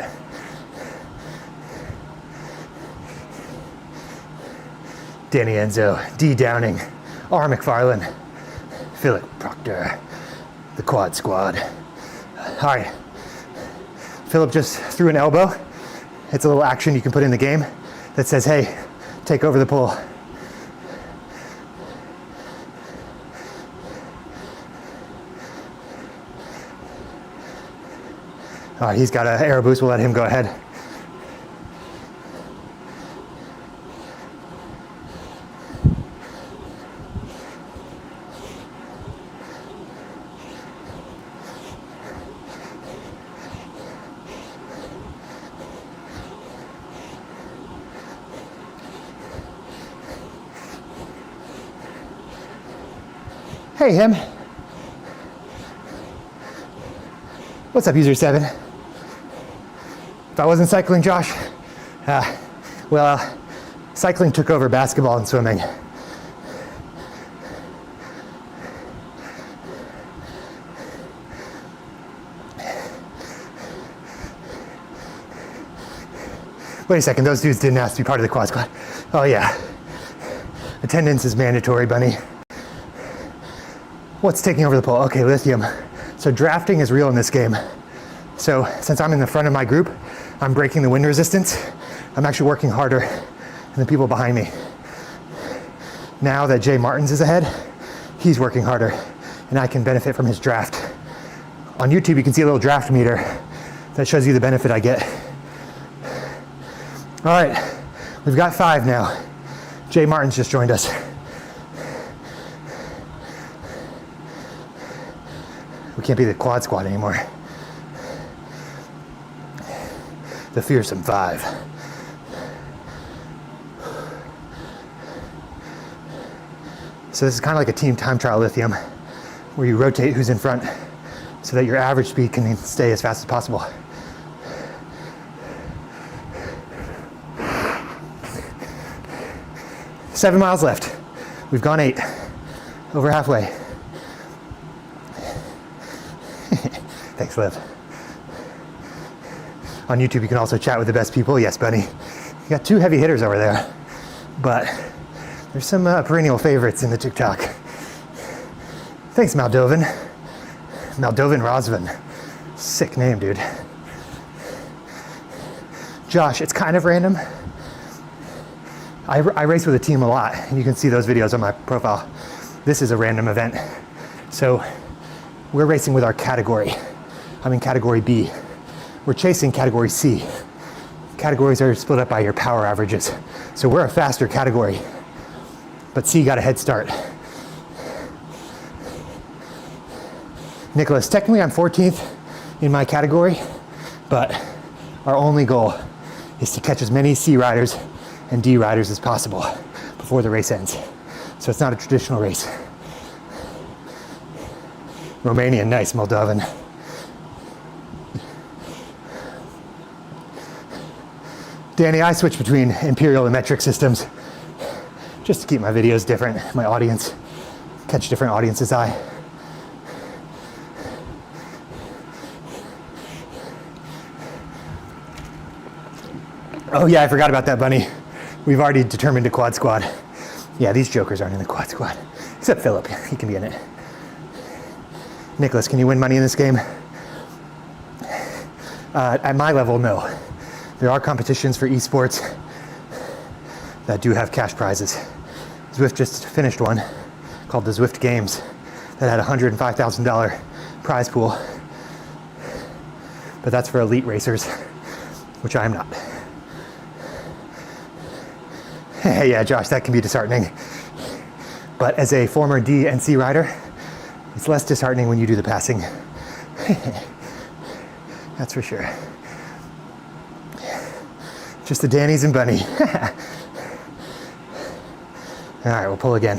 Danny Enzo, D Downing, R McFarlane, Philip Proctor, the quad squad. All right, Philip just threw an elbow. It's a little action you can put in the game that says, hey, take over the pull. All right, he's got an aero boost. We'll let him go ahead. Hey, him. What's up, user 7? If I wasn't cycling, Josh, cycling took over basketball and swimming. Wait a second, those dudes didn't ask to be part of the quad squad. Oh yeah, attendance is mandatory, bunny. What's taking over the pole? Okay, lithium. So drafting is real in this game. So since I'm in the front of my group, I'm breaking the wind resistance. I'm actually working harder than the people behind me. Now that Jay Martins is ahead, he's working harder and I can benefit from his draft. On YouTube, you can see a little draft meter that shows you the benefit I get. All right, we've got 5 now. Jay Martins just joined us. We can't be the quad squad anymore. The fearsome 5. So this is kind of like a team time trial lithium, where you rotate who's in front so that your average speed can stay as fast as possible. Seven miles left. We've gone 8, over halfway. Thanks, Liv. On YouTube, you can also chat with the best people. Yes, Bunny. You got 2 heavy hitters over there, but there's some perennial favorites in the TikTok. Thanks, Moldovan. Moldovan Rosvan. Sick name, dude. Josh, it's kind of random. I race with a team a lot, and you can see those videos on my profile. This is a random event. So we're racing with our category. I'm in category B. We're chasing category C. Categories are split up by your power averages. So we're a faster category, but C got a head start. Nicholas, technically I'm 14th in my category, but our only goal is to catch as many C riders and D riders as possible before the race ends. So it's not a traditional race. Romanian, nice, Moldovan. Danny, I switch between imperial and metric systems just to keep my videos different, my audience, catch different audiences' eye. Oh yeah, I forgot about that, Bunny. We've already determined a quad squad. Yeah, these jokers aren't in the quad squad. Except Philip, he can be in it. Nicholas, can you win money in this game? At my level, no. There are competitions for esports that do have cash prizes. Zwift just finished one called the Zwift Games that had a $105,000 prize pool. But that's for elite racers, which I am not. Yeah, Josh, that can be disheartening. But as a former D and C rider, it's less disheartening when you do the passing. That's for sure. Just the Dannies and Bunny. All right, we'll pull again.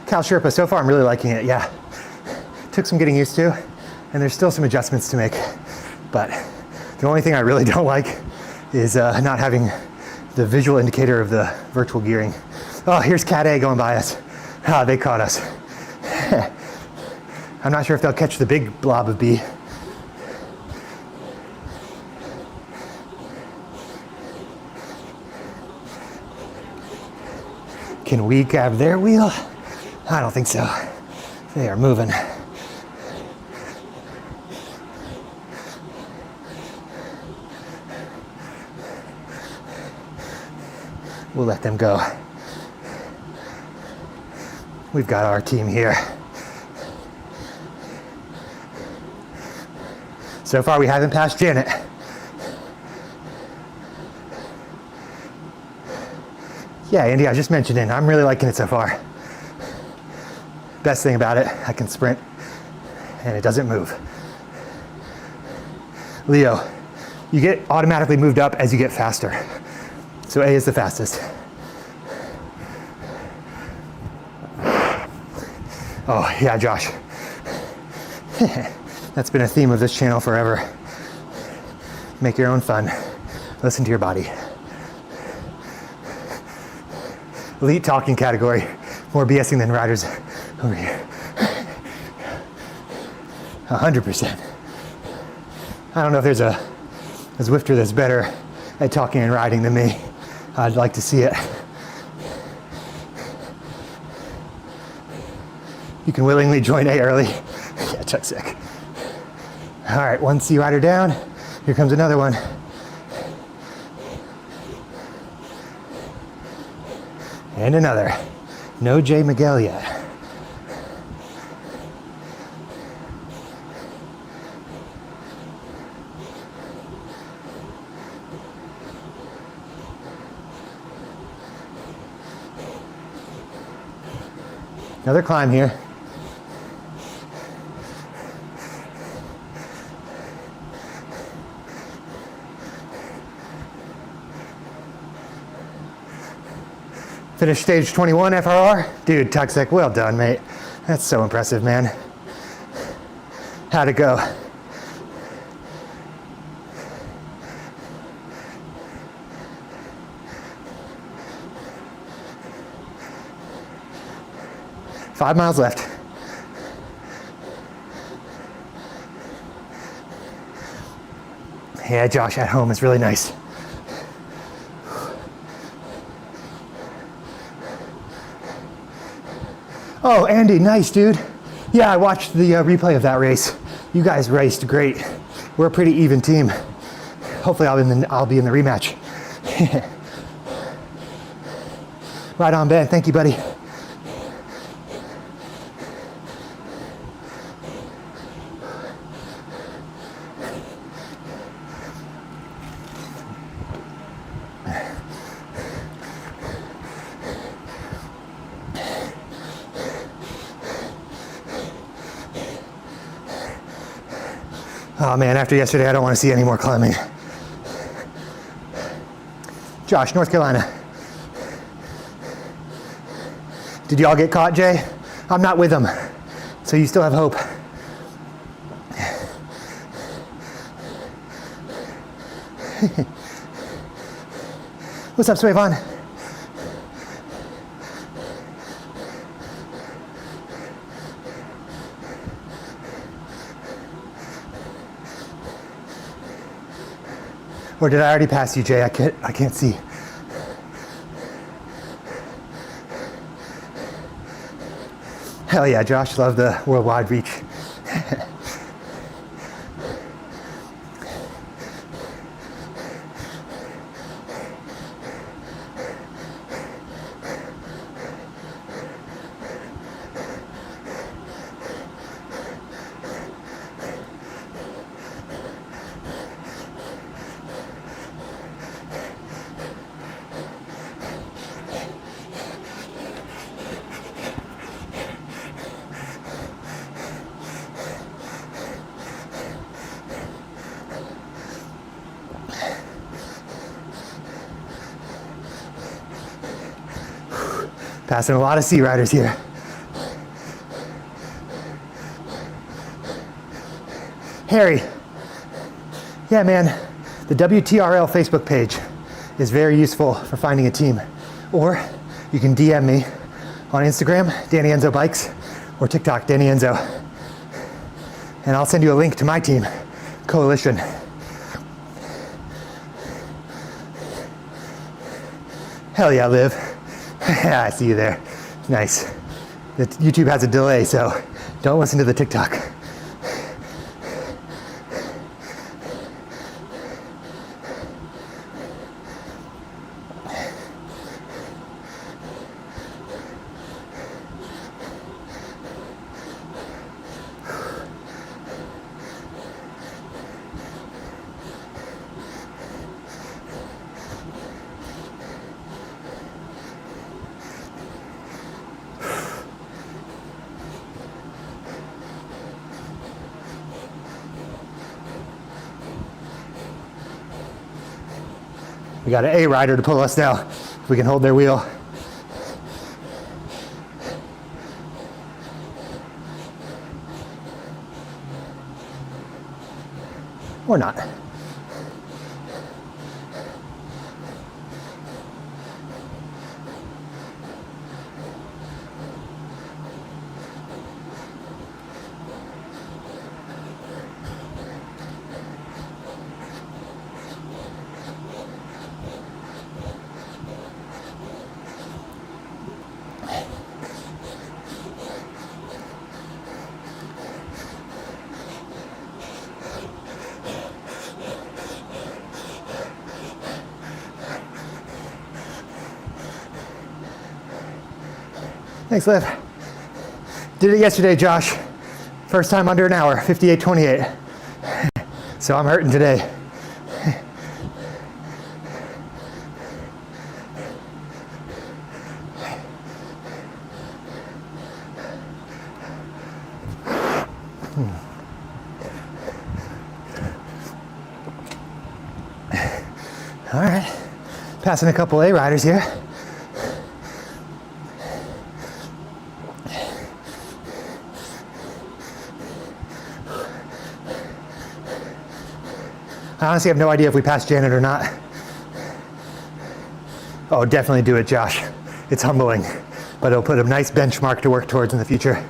Cal Sherpa, so far I'm really liking it, yeah. Took some getting used to, and there's still some adjustments to make. But the only thing I really don't like is not having the visual indicator of the virtual gearing. Oh, here's Cat A going by us. Ah, they caught us. I'm not sure if they'll catch the big blob of B. Can we grab their wheel? I don't think so. They are moving. We'll let them go. We've got our team here. So far we haven't passed Janet. Yeah, Andy, I just mentioned it. I'm really liking it so far. Best thing about it, I can sprint and it doesn't move. Leo, you get automatically moved up as you get faster. So A is the fastest. Oh, yeah, Josh. That's been a theme of this channel forever. Make your own fun. Listen to your body. Elite talking category. More BSing than riders over here. 100%. I don't know if there's a Zwifter that's better at talking and riding than me. I'd like to see it. You can willingly join A early. Yeah, Chuck's sick. All right, one C rider down. Here comes another one. And another. No J. Miguel yet. Another climb here. Finished stage 21 FRR. Dude, Tuxek, well done, mate. That's so impressive, man. How'd it go? Five miles left. Yeah, Josh, at home is really nice. Oh, Andy, nice, dude. Yeah, I watched the replay of that race. You guys raced great. We're a pretty even team. Hopefully I'll be in the rematch. Right on, Ben. Thank you, buddy. Oh man, after yesterday, I don't want to see any more climbing. Josh, North Carolina. Did y'all get caught, Jay? I'm not with them, so you still have hope. What's up, Swayvon? Or did I already pass you, Jay? I can't see. Hell yeah, Josh, love the worldwide reach. Passing a lot of sea riders here. Harry, yeah man, the WTRL Facebook page is very useful for finding a team. Or you can DM me on Instagram, Danny Enzo Bikes, or TikTok, Danny Enzo. And I'll send you a link to my team, Coalition. Hell yeah, Liv. I see you there. Nice. YouTube has a delay, so don't listen to the TikTok. We got an A rider to pull us now, if we can hold their wheel. Or not. Thanks, Liv. Did it yesterday, Josh. First time under an hour, 58:28. So I'm hurting today. All right, passing a couple A riders here. I honestly have no idea if we passed Janet or not. Oh, definitely do it, Josh. It's humbling, but it'll put a nice benchmark to work towards in the future.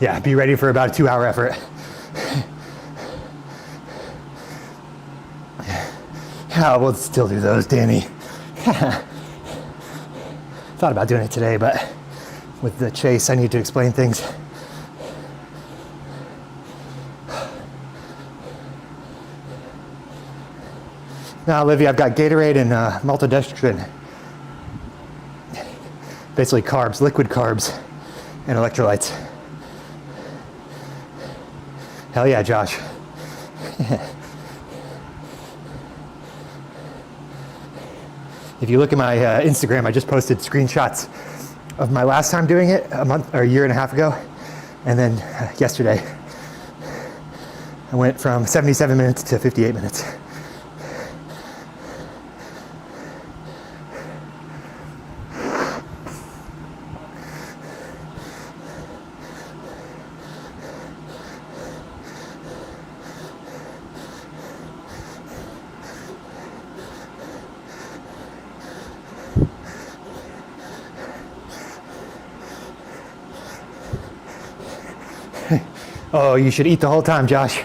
Yeah, be ready for about a 2-hour effort. Yeah, we'll still do those, Danny. Thought about doing it today, but with the chase, I need to explain things. Now, Olivia, I've got Gatorade and maltodextrin. Basically carbs, liquid carbs, and electrolytes. Hell yeah, Josh. If you look at my Instagram, I just posted screenshots of my last time doing it a month or a year and a half ago. And then yesterday, I went from 77 minutes to 58 minutes. Oh, you should eat the whole time, Josh.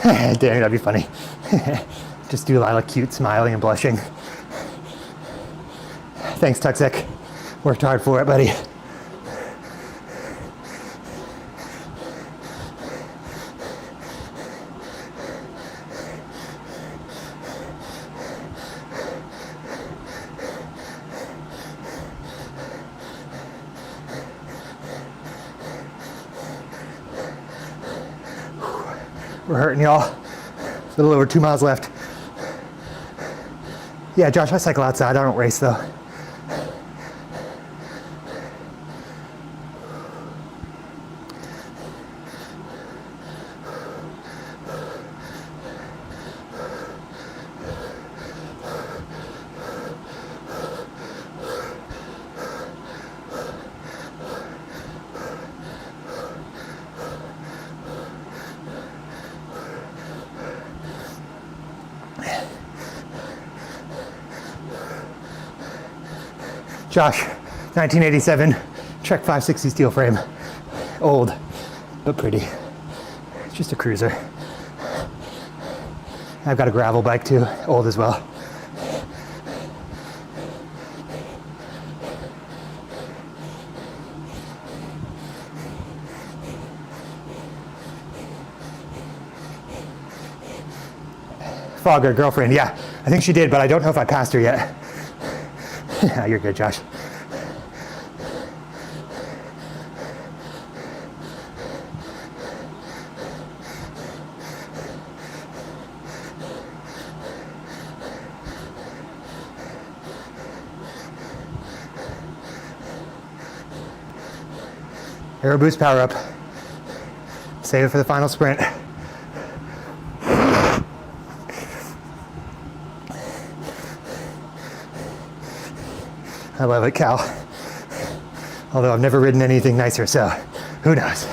Dang, that'd be funny. Just do Lila cute, smiling and blushing. Thanks, Tuxek. Worked hard for it, buddy. We're hurting, y'all. A little over 2 miles left. Yeah, Josh, I cycle outside. I don't race, though. Josh, 1987, Trek 560 steel frame. Old, but pretty. Just a cruiser. I've got a gravel bike too, old as well. Fogger, girlfriend, yeah. I think she did, but I don't know if I passed her yet. Yeah, you're good, Josh. Aero boost power up. Save it for the final sprint. I love it, Cal. Although I've never ridden anything nicer, so who knows?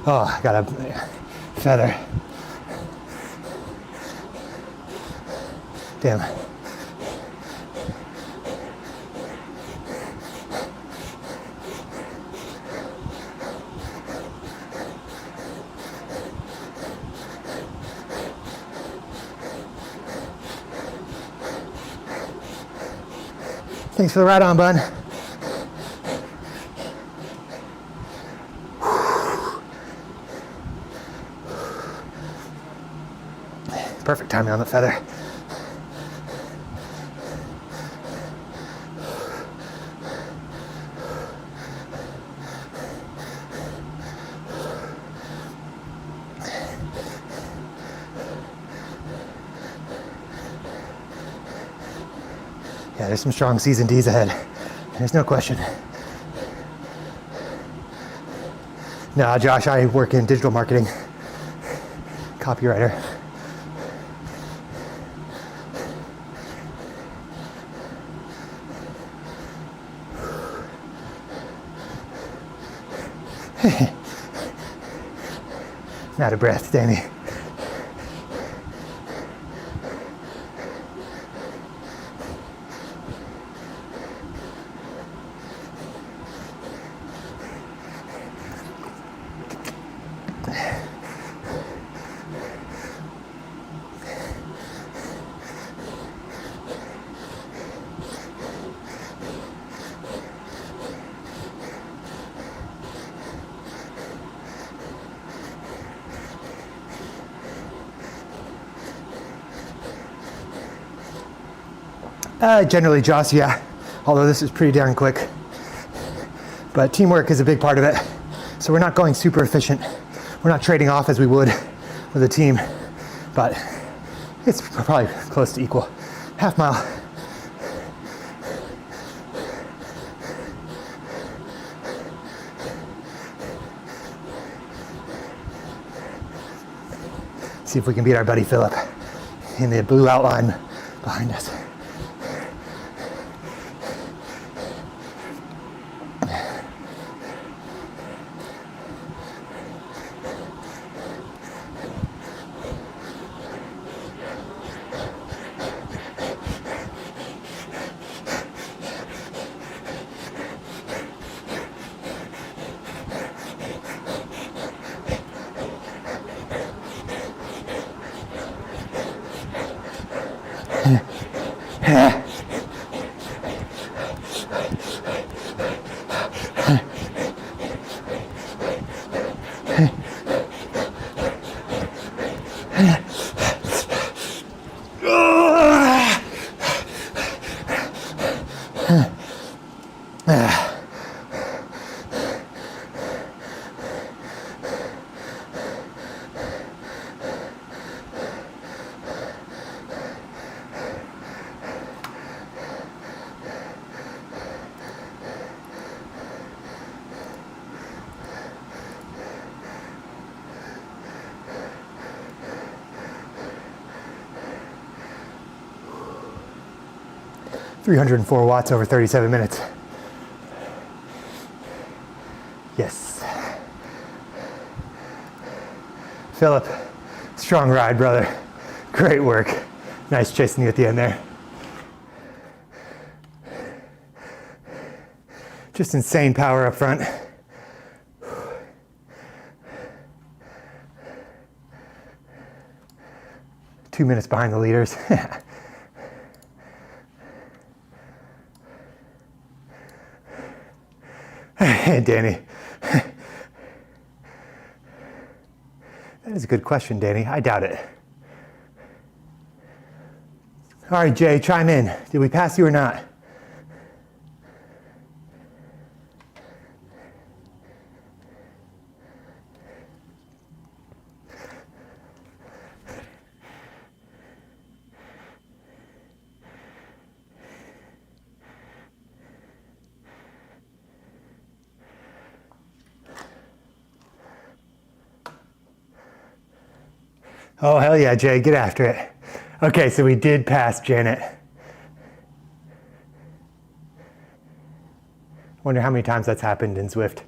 Oh, I got a feather. Damn. Thanks for the ride on, bud. Perfect timing on the feather. Yeah, there's some strong C's and D's ahead. There's no question. No, Josh, I work in digital marketing, copywriter. Out of breath, Danny. Generally, Josh, yeah. Although this is pretty darn quick. But teamwork is a big part of it. So we're not going super efficient. We're not trading off as we would with a team. But it's probably close to equal. Half mile. See if we can beat our buddy Philip in the blue outline behind us. $304 watts over 37 minutes. Yes. Philip, strong ride, brother. Great work. Nice chasing you at the end there. Just insane power up front. 2 minutes behind the leaders. Hey, Danny. That is a good question, Danny. I doubt it. All right, Jay, chime in. Did we pass you or not? Oh, hell yeah, Jay, get after it. Okay, so we did pass Janet. Wonder how many times that's happened in Zwift.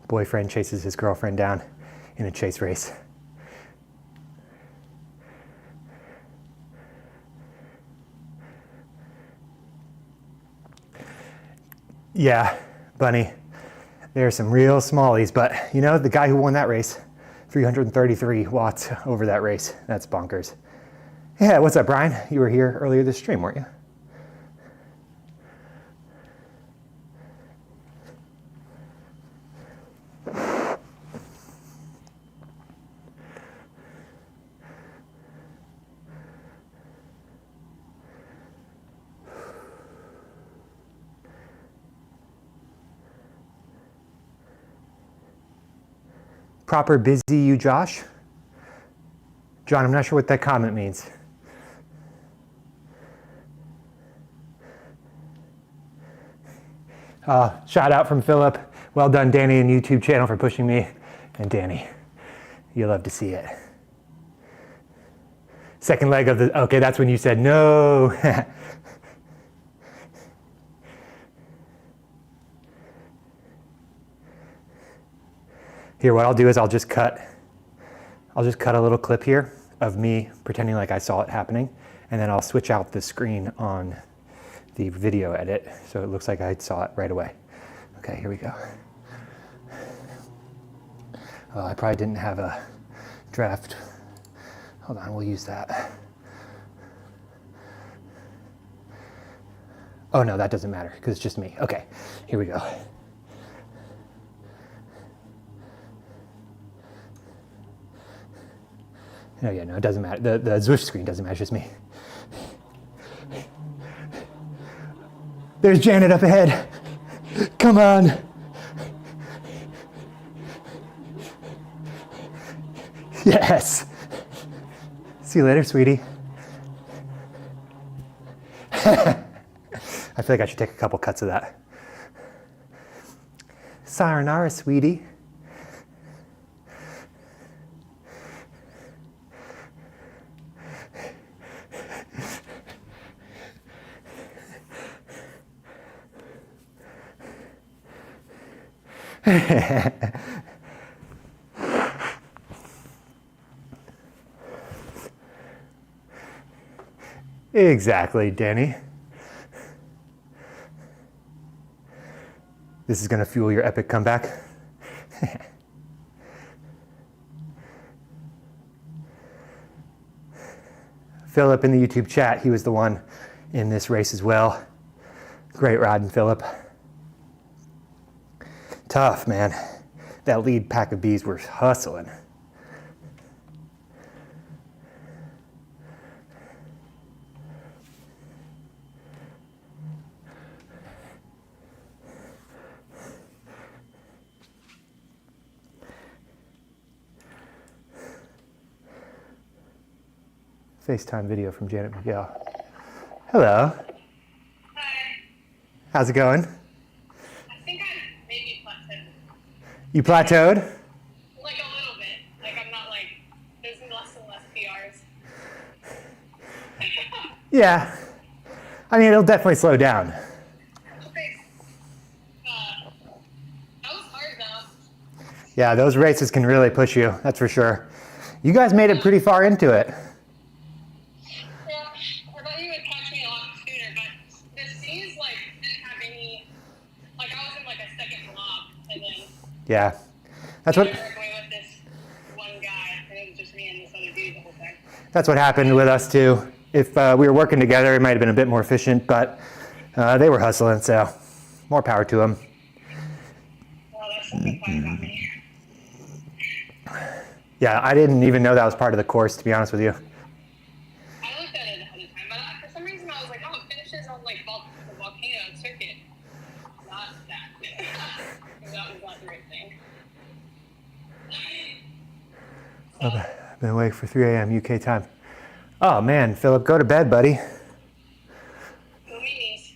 Boyfriend chases his girlfriend down in a chase race. Yeah, Bunny, there are some real smallies, but you know, the guy who won that race, 333 watts over that race. That's bonkers. Yeah, what's up, Brian? You were here earlier this stream, weren't you? Proper busy you, Josh? John, I'm not sure what that comment means. Shout out from Philip. Well done, Danny, and YouTube channel for pushing me. And Danny, you love to see it. Second leg of the, okay, that's when you said no. Here, what I'll do is I'll just cut a little clip here of me pretending like I saw it happening, and then I'll switch out the screen on the video edit so it looks like I saw it right away. Okay, here we go. Oh, I probably didn't have a draft. Hold on, we'll use that. Oh no, that doesn't matter because it's just me. Okay, here we go. Oh yeah, no, it doesn't matter. The Zwift screen doesn't matter, it's just me. There's Janet up ahead. Come on. Yes. See you later, sweetie. I feel like I should take a couple cuts of that. Sayonara, sweetie. Exactly, Danny. This is going to fuel your epic comeback. Philip in the YouTube chat, he was the one in this race as well. Great riding, Philip. Tough, man. That lead pack of bees were hustling. FaceTime video from Janet Miguel. Hello. Hi. How's it going? I think I maybe plateaued. You plateaued? Like a little bit. Like I'm not like, there's less and less PRs. Yeah. I mean, it'll definitely slow down. Okay. That was hard though. Yeah, those races can really push you, that's for sure. You guys made it pretty far into it. Yeah, I thought you would catch me a lot sooner, but the C's like didn't have any, like I was in like a second block and then Yeah. That's what I worked away with this one guy and it was just me and this other dude the whole time. That's what happened with us too. If we were working together, it might have been a bit more efficient, but they were hustling, so more power to them. Well, that's the good part about me. Yeah, I didn't even know that was part of the course, to be honest with you. I looked at it ahead of time, but for some reason I was like, oh, it finishes on like the volcano circuit. Not that. That was not the right thing. I've been awake for 3 a.m. UK time. Oh man, Philip, go to bed, buddy. Go meanies.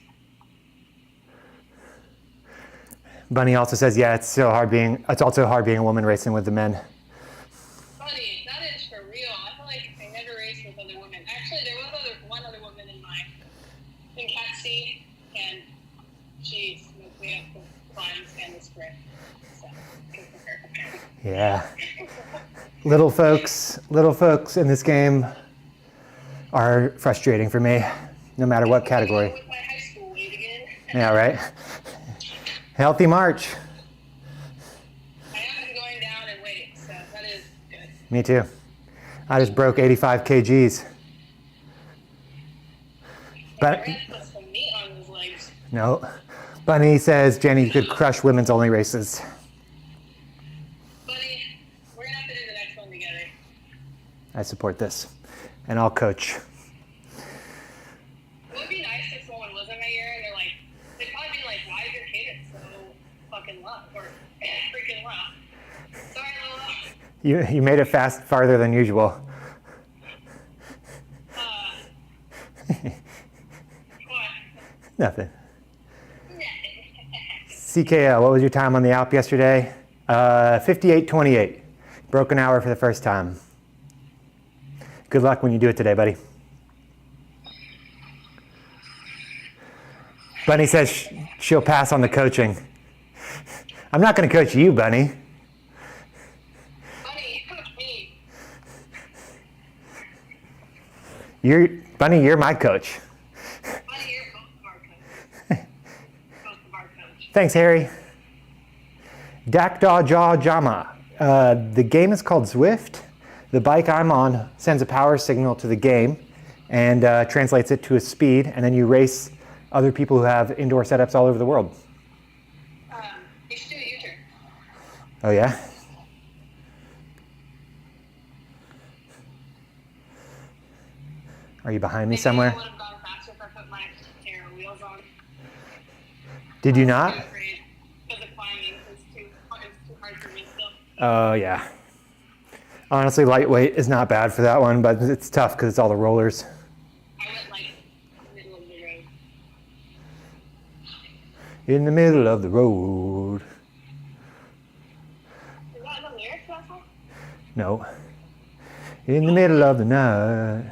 Bunny also says, yeah, it's also hard being a woman racing with the men. Funny, that is for real. I feel like I never raced with other women. Actually, there was one other woman in Cat C, and she smoked me up the climbs and the sprint. So, good for her. Yeah. Little folks in this game are frustrating for me, no matter what category. With my high school weight again. Yeah, right? Healthy march. I have been going down in weight, so that is good. Me too. I just broke 85 kgs. But I gotta put some meat on those legs. no. Bunny says, Jenny, you could crush women's only races. Buddy, we're gonna have to do the next one together. I support this. And I'll coach. It would be nice if someone was in my ear and they'd probably be like, why is your cadence so fucking low or freaking low? Sorry, Lola. You made it farther than usual. What? Nothing. CKL, what was your time on the Alp yesterday? 58:28. Broke an hour for the first time. Good luck when you do it today, buddy. Bunny says she'll pass on the coaching. I'm not going to coach you, Bunny. Buddy, you coach me. Bunny, you're my coach. Buddy, you're both of our coaches. Both of our coaches. Thanks, Harry. Dakdaw Jaw Jama. The game is called Zwift. The bike I'm on sends a power signal to the game and translates it to a speed, and then you race other people who have indoor setups all over the world. You should do a U-turn. Oh, yeah? Are you behind me somewhere? I would have gone faster if I put my air wheels on. Did you not? I'm afraid because the climbing is too hard for me still. Oh, yeah. Honestly, lightweight is not bad for that one, but it's tough because it's all the rollers. I went like middle of the road. In the middle of the road. Is that the lyrics to that song? No. In the middle of the night,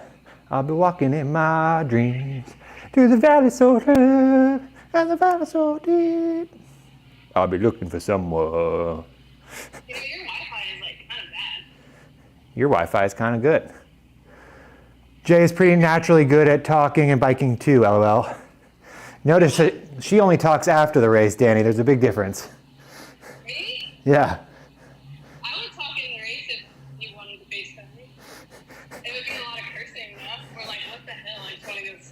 I'll be walking in my dreams through the valley so deep and the valley so deep. I'll be looking for someone. You know, your Wi-Fi is like kind of bad. Your Wi-Fi is kind of good. Jay is pretty naturally good at talking and biking too, LOL. Notice that she only talks after the race, Danny. There's a big difference. Me? Yeah. I would talk in the race if you wanted to FaceTime me. It would be a lot of cursing though, or like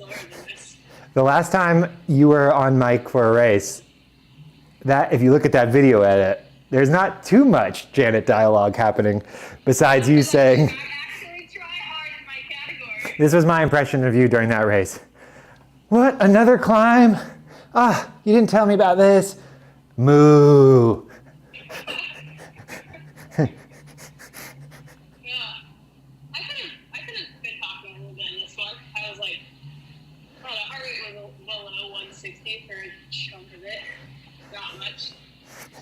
slower than this. The last time you were on mic for a race, that if you look at that video edit, there's not too much Janet dialogue happening besides you saying, I actually try hard in my category. this was my impression of you during that race. What, another climb? Ah, you didn't tell me about this. Moo. Yeah. I could have been talking a little bit in this one. I was like, oh, the heart rate was below 160 for a chunk of it. Not much.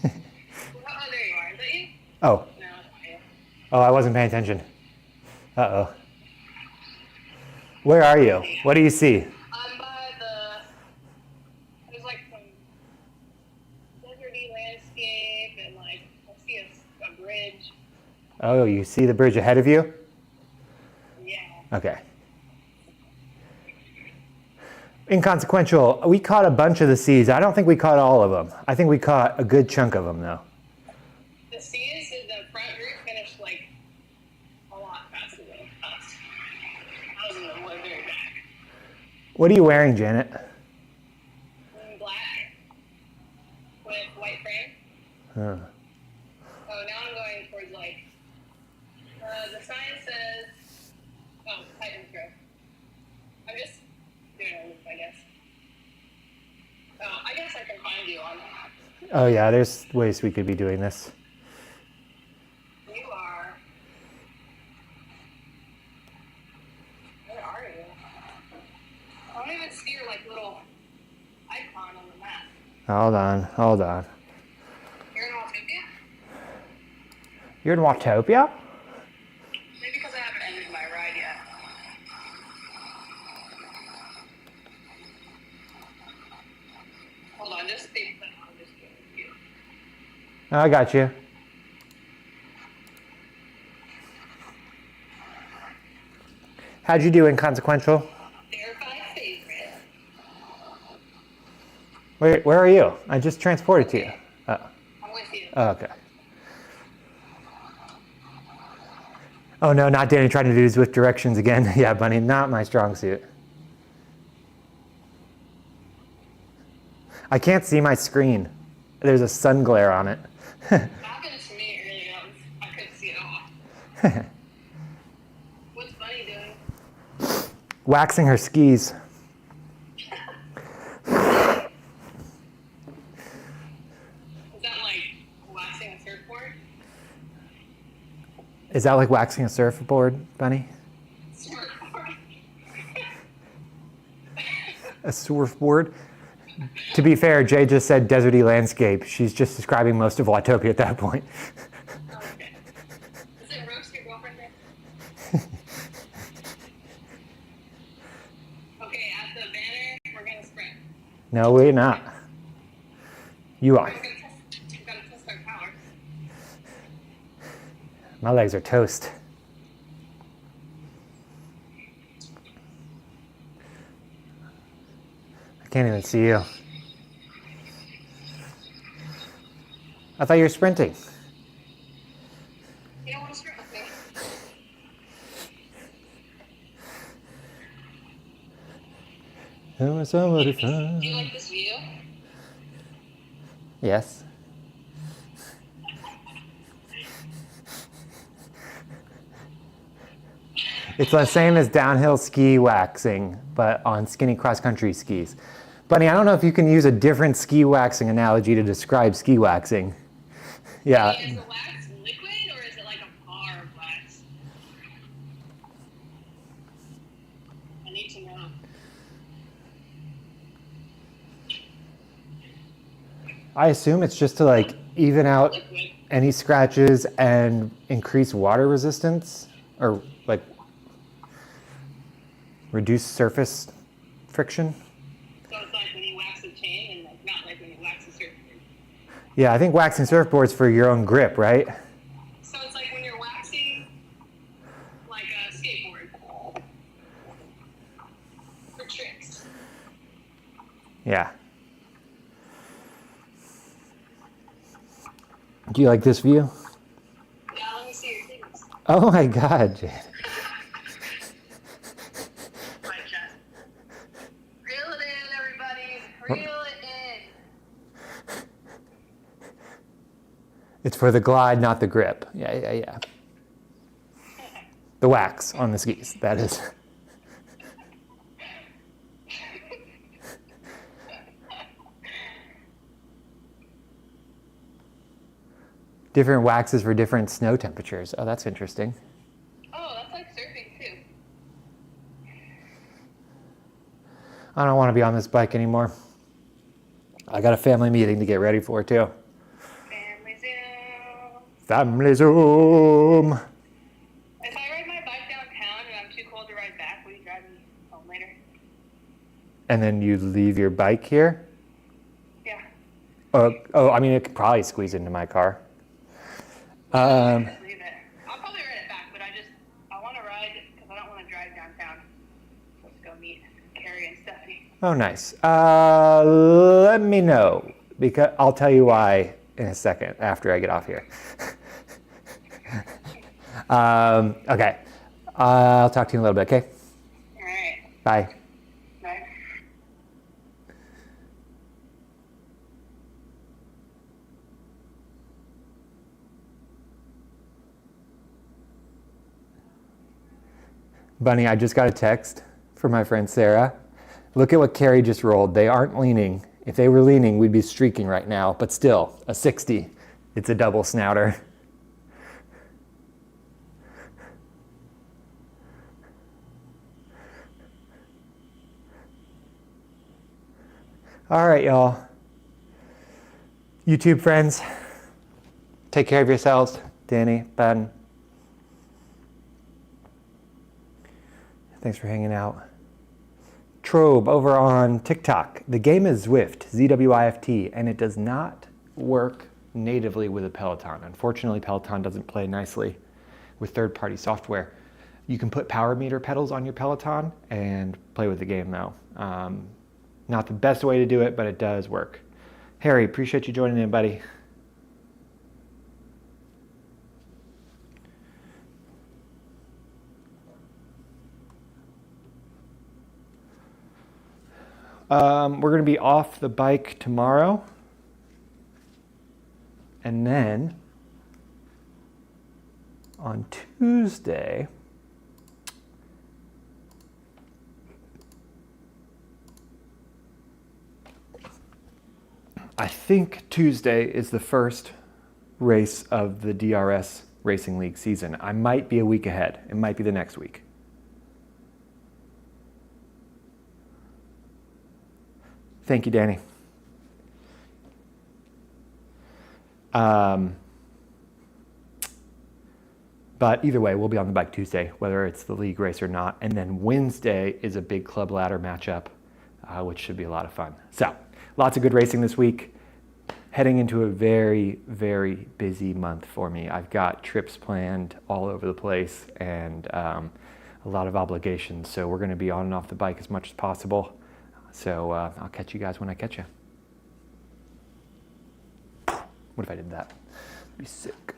Oh, there you are. Is that you? Oh, No, it's not you. oh, I wasn't paying attention. Uh-oh. Where are you? What do you see? I'm by there's like some deserty landscape and like I see a bridge. Oh, you see the bridge ahead of you? Yeah. Okay. Inconsequential. We caught a bunch of the C's. I don't think we caught all of them. I think we caught a good chunk of them, though. The C's in the front group finished like a lot faster than us. I was in the one very back. What are you wearing, Janet? In black with white frame. Huh. Oh, now I'm going towards like the sign says Titan Throw. I'm just doing a loop, I guess. Oh, I guess I can find you on that. Oh, yeah, there's ways we could be doing this. You are. Where are you? I don't even see your like little icon on the map. Hold on, hold on. You're in Watopia? You're in Watopia? Maybe because I haven't ended my ride yet. Hold on, just stay put. I'll just get with you. Oh, I got you. How'd you do, Inconsequential? Verified favorite. Where are you? I just transported to you. Oh, I'm with you. oh, okay. Oh no, not Danny trying to do Zwift directions again. Yeah, Bunny, not my strong suit. I can't see my screen. There's a sun glare on it. Happened to me earlier. I couldn't see it all. What's Bunny doing? Waxing her skis. Is that like waxing a surfboard? Is that like waxing a surfboard, Bunny? Surfboard. A surfboard? To be fair, Jay just said deserty landscape. She's just describing most of Watopia at that point. Oh, okay. Is it roast your girlfriend there? Okay, at the banner, we're gonna sprint. No, we're not. You are. We gotta test our power. My legs are toast. I can't even see you. I thought you were sprinting. You don't want to sprint with me? Somebody Do you like this view? Yes. It's the same as downhill ski waxing, but on skinny cross-country skis. Bunny, I don't know if you can use a different ski waxing analogy to describe ski waxing. Yeah. Is the wax liquid or is it like a bar of wax? I need to know. I assume it's just to like even out Liquid. any scratches and increase water resistance, or like reduce surface friction. So it's like when you wax a chain and like not like when you wax a surfboard. Yeah, I think waxing surfboards for your own grip, right? So it's like when you're waxing like a skateboard for tricks. Yeah. Do you like this view? Yeah, let me see your things. Oh my God, Jade. My chest. Reel it in. It's for the glide, not the grip. Yeah. The wax on the skis, that is. Different waxes for different snow temperatures. Oh, that's interesting. Oh, that's like surfing too. I don't want to be on this bike anymore. I got a family meeting to get ready for too. Family Zoom. Family Zoom. If I ride my bike downtown and I'm too cold to ride back, will you drive me home later? And then you leave your bike here? Yeah. I mean, it could probably squeeze into my car. Just leave it. I'll probably ride it back, but I want to ride because I don't want to drive downtown. Let's go meet Carrie and Stephanie. Oh, nice. Let me know, because I'll tell you why in a second after I get off here. Okay. I'll talk to you in a little bit, okay? All right. Bye. Bye. Bunny, I just got a text from my friend Sarah. Look at what Carrie just rolled. They aren't leaning. If they were leaning, we'd be streaking right now, but still, a 60. It's a double snouter. All right, y'all. YouTube friends, take care of yourselves. Danny, Ben. Thanks for hanging out. Trobe over on TikTok. The game is Zwift, Z-W-I-F-T, and it does not work natively with a Peloton. Unfortunately, Peloton doesn't play nicely with third-party software. You can put power meter pedals on your Peloton and play with the game though. Not the best way to do it, but it does work. Harry, appreciate you joining in, buddy. We're going to be off the bike tomorrow. And then on Tuesday, I think Tuesday is the first race of the DRS Racing League season. I might be a week ahead. It might be the next week. Thank you, Danny. But either way, we'll be on the bike Tuesday, whether it's the league race or not. And then Wednesday is a big club ladder matchup, which should be a lot of fun. So lots of good racing this week. Heading into a very, very busy month for me. I've got trips planned all over the place and a lot of obligations. So we're going to be on and off the bike as much as possible. So I'll catch you guys when I catch you. What if I did that? That'd be sick.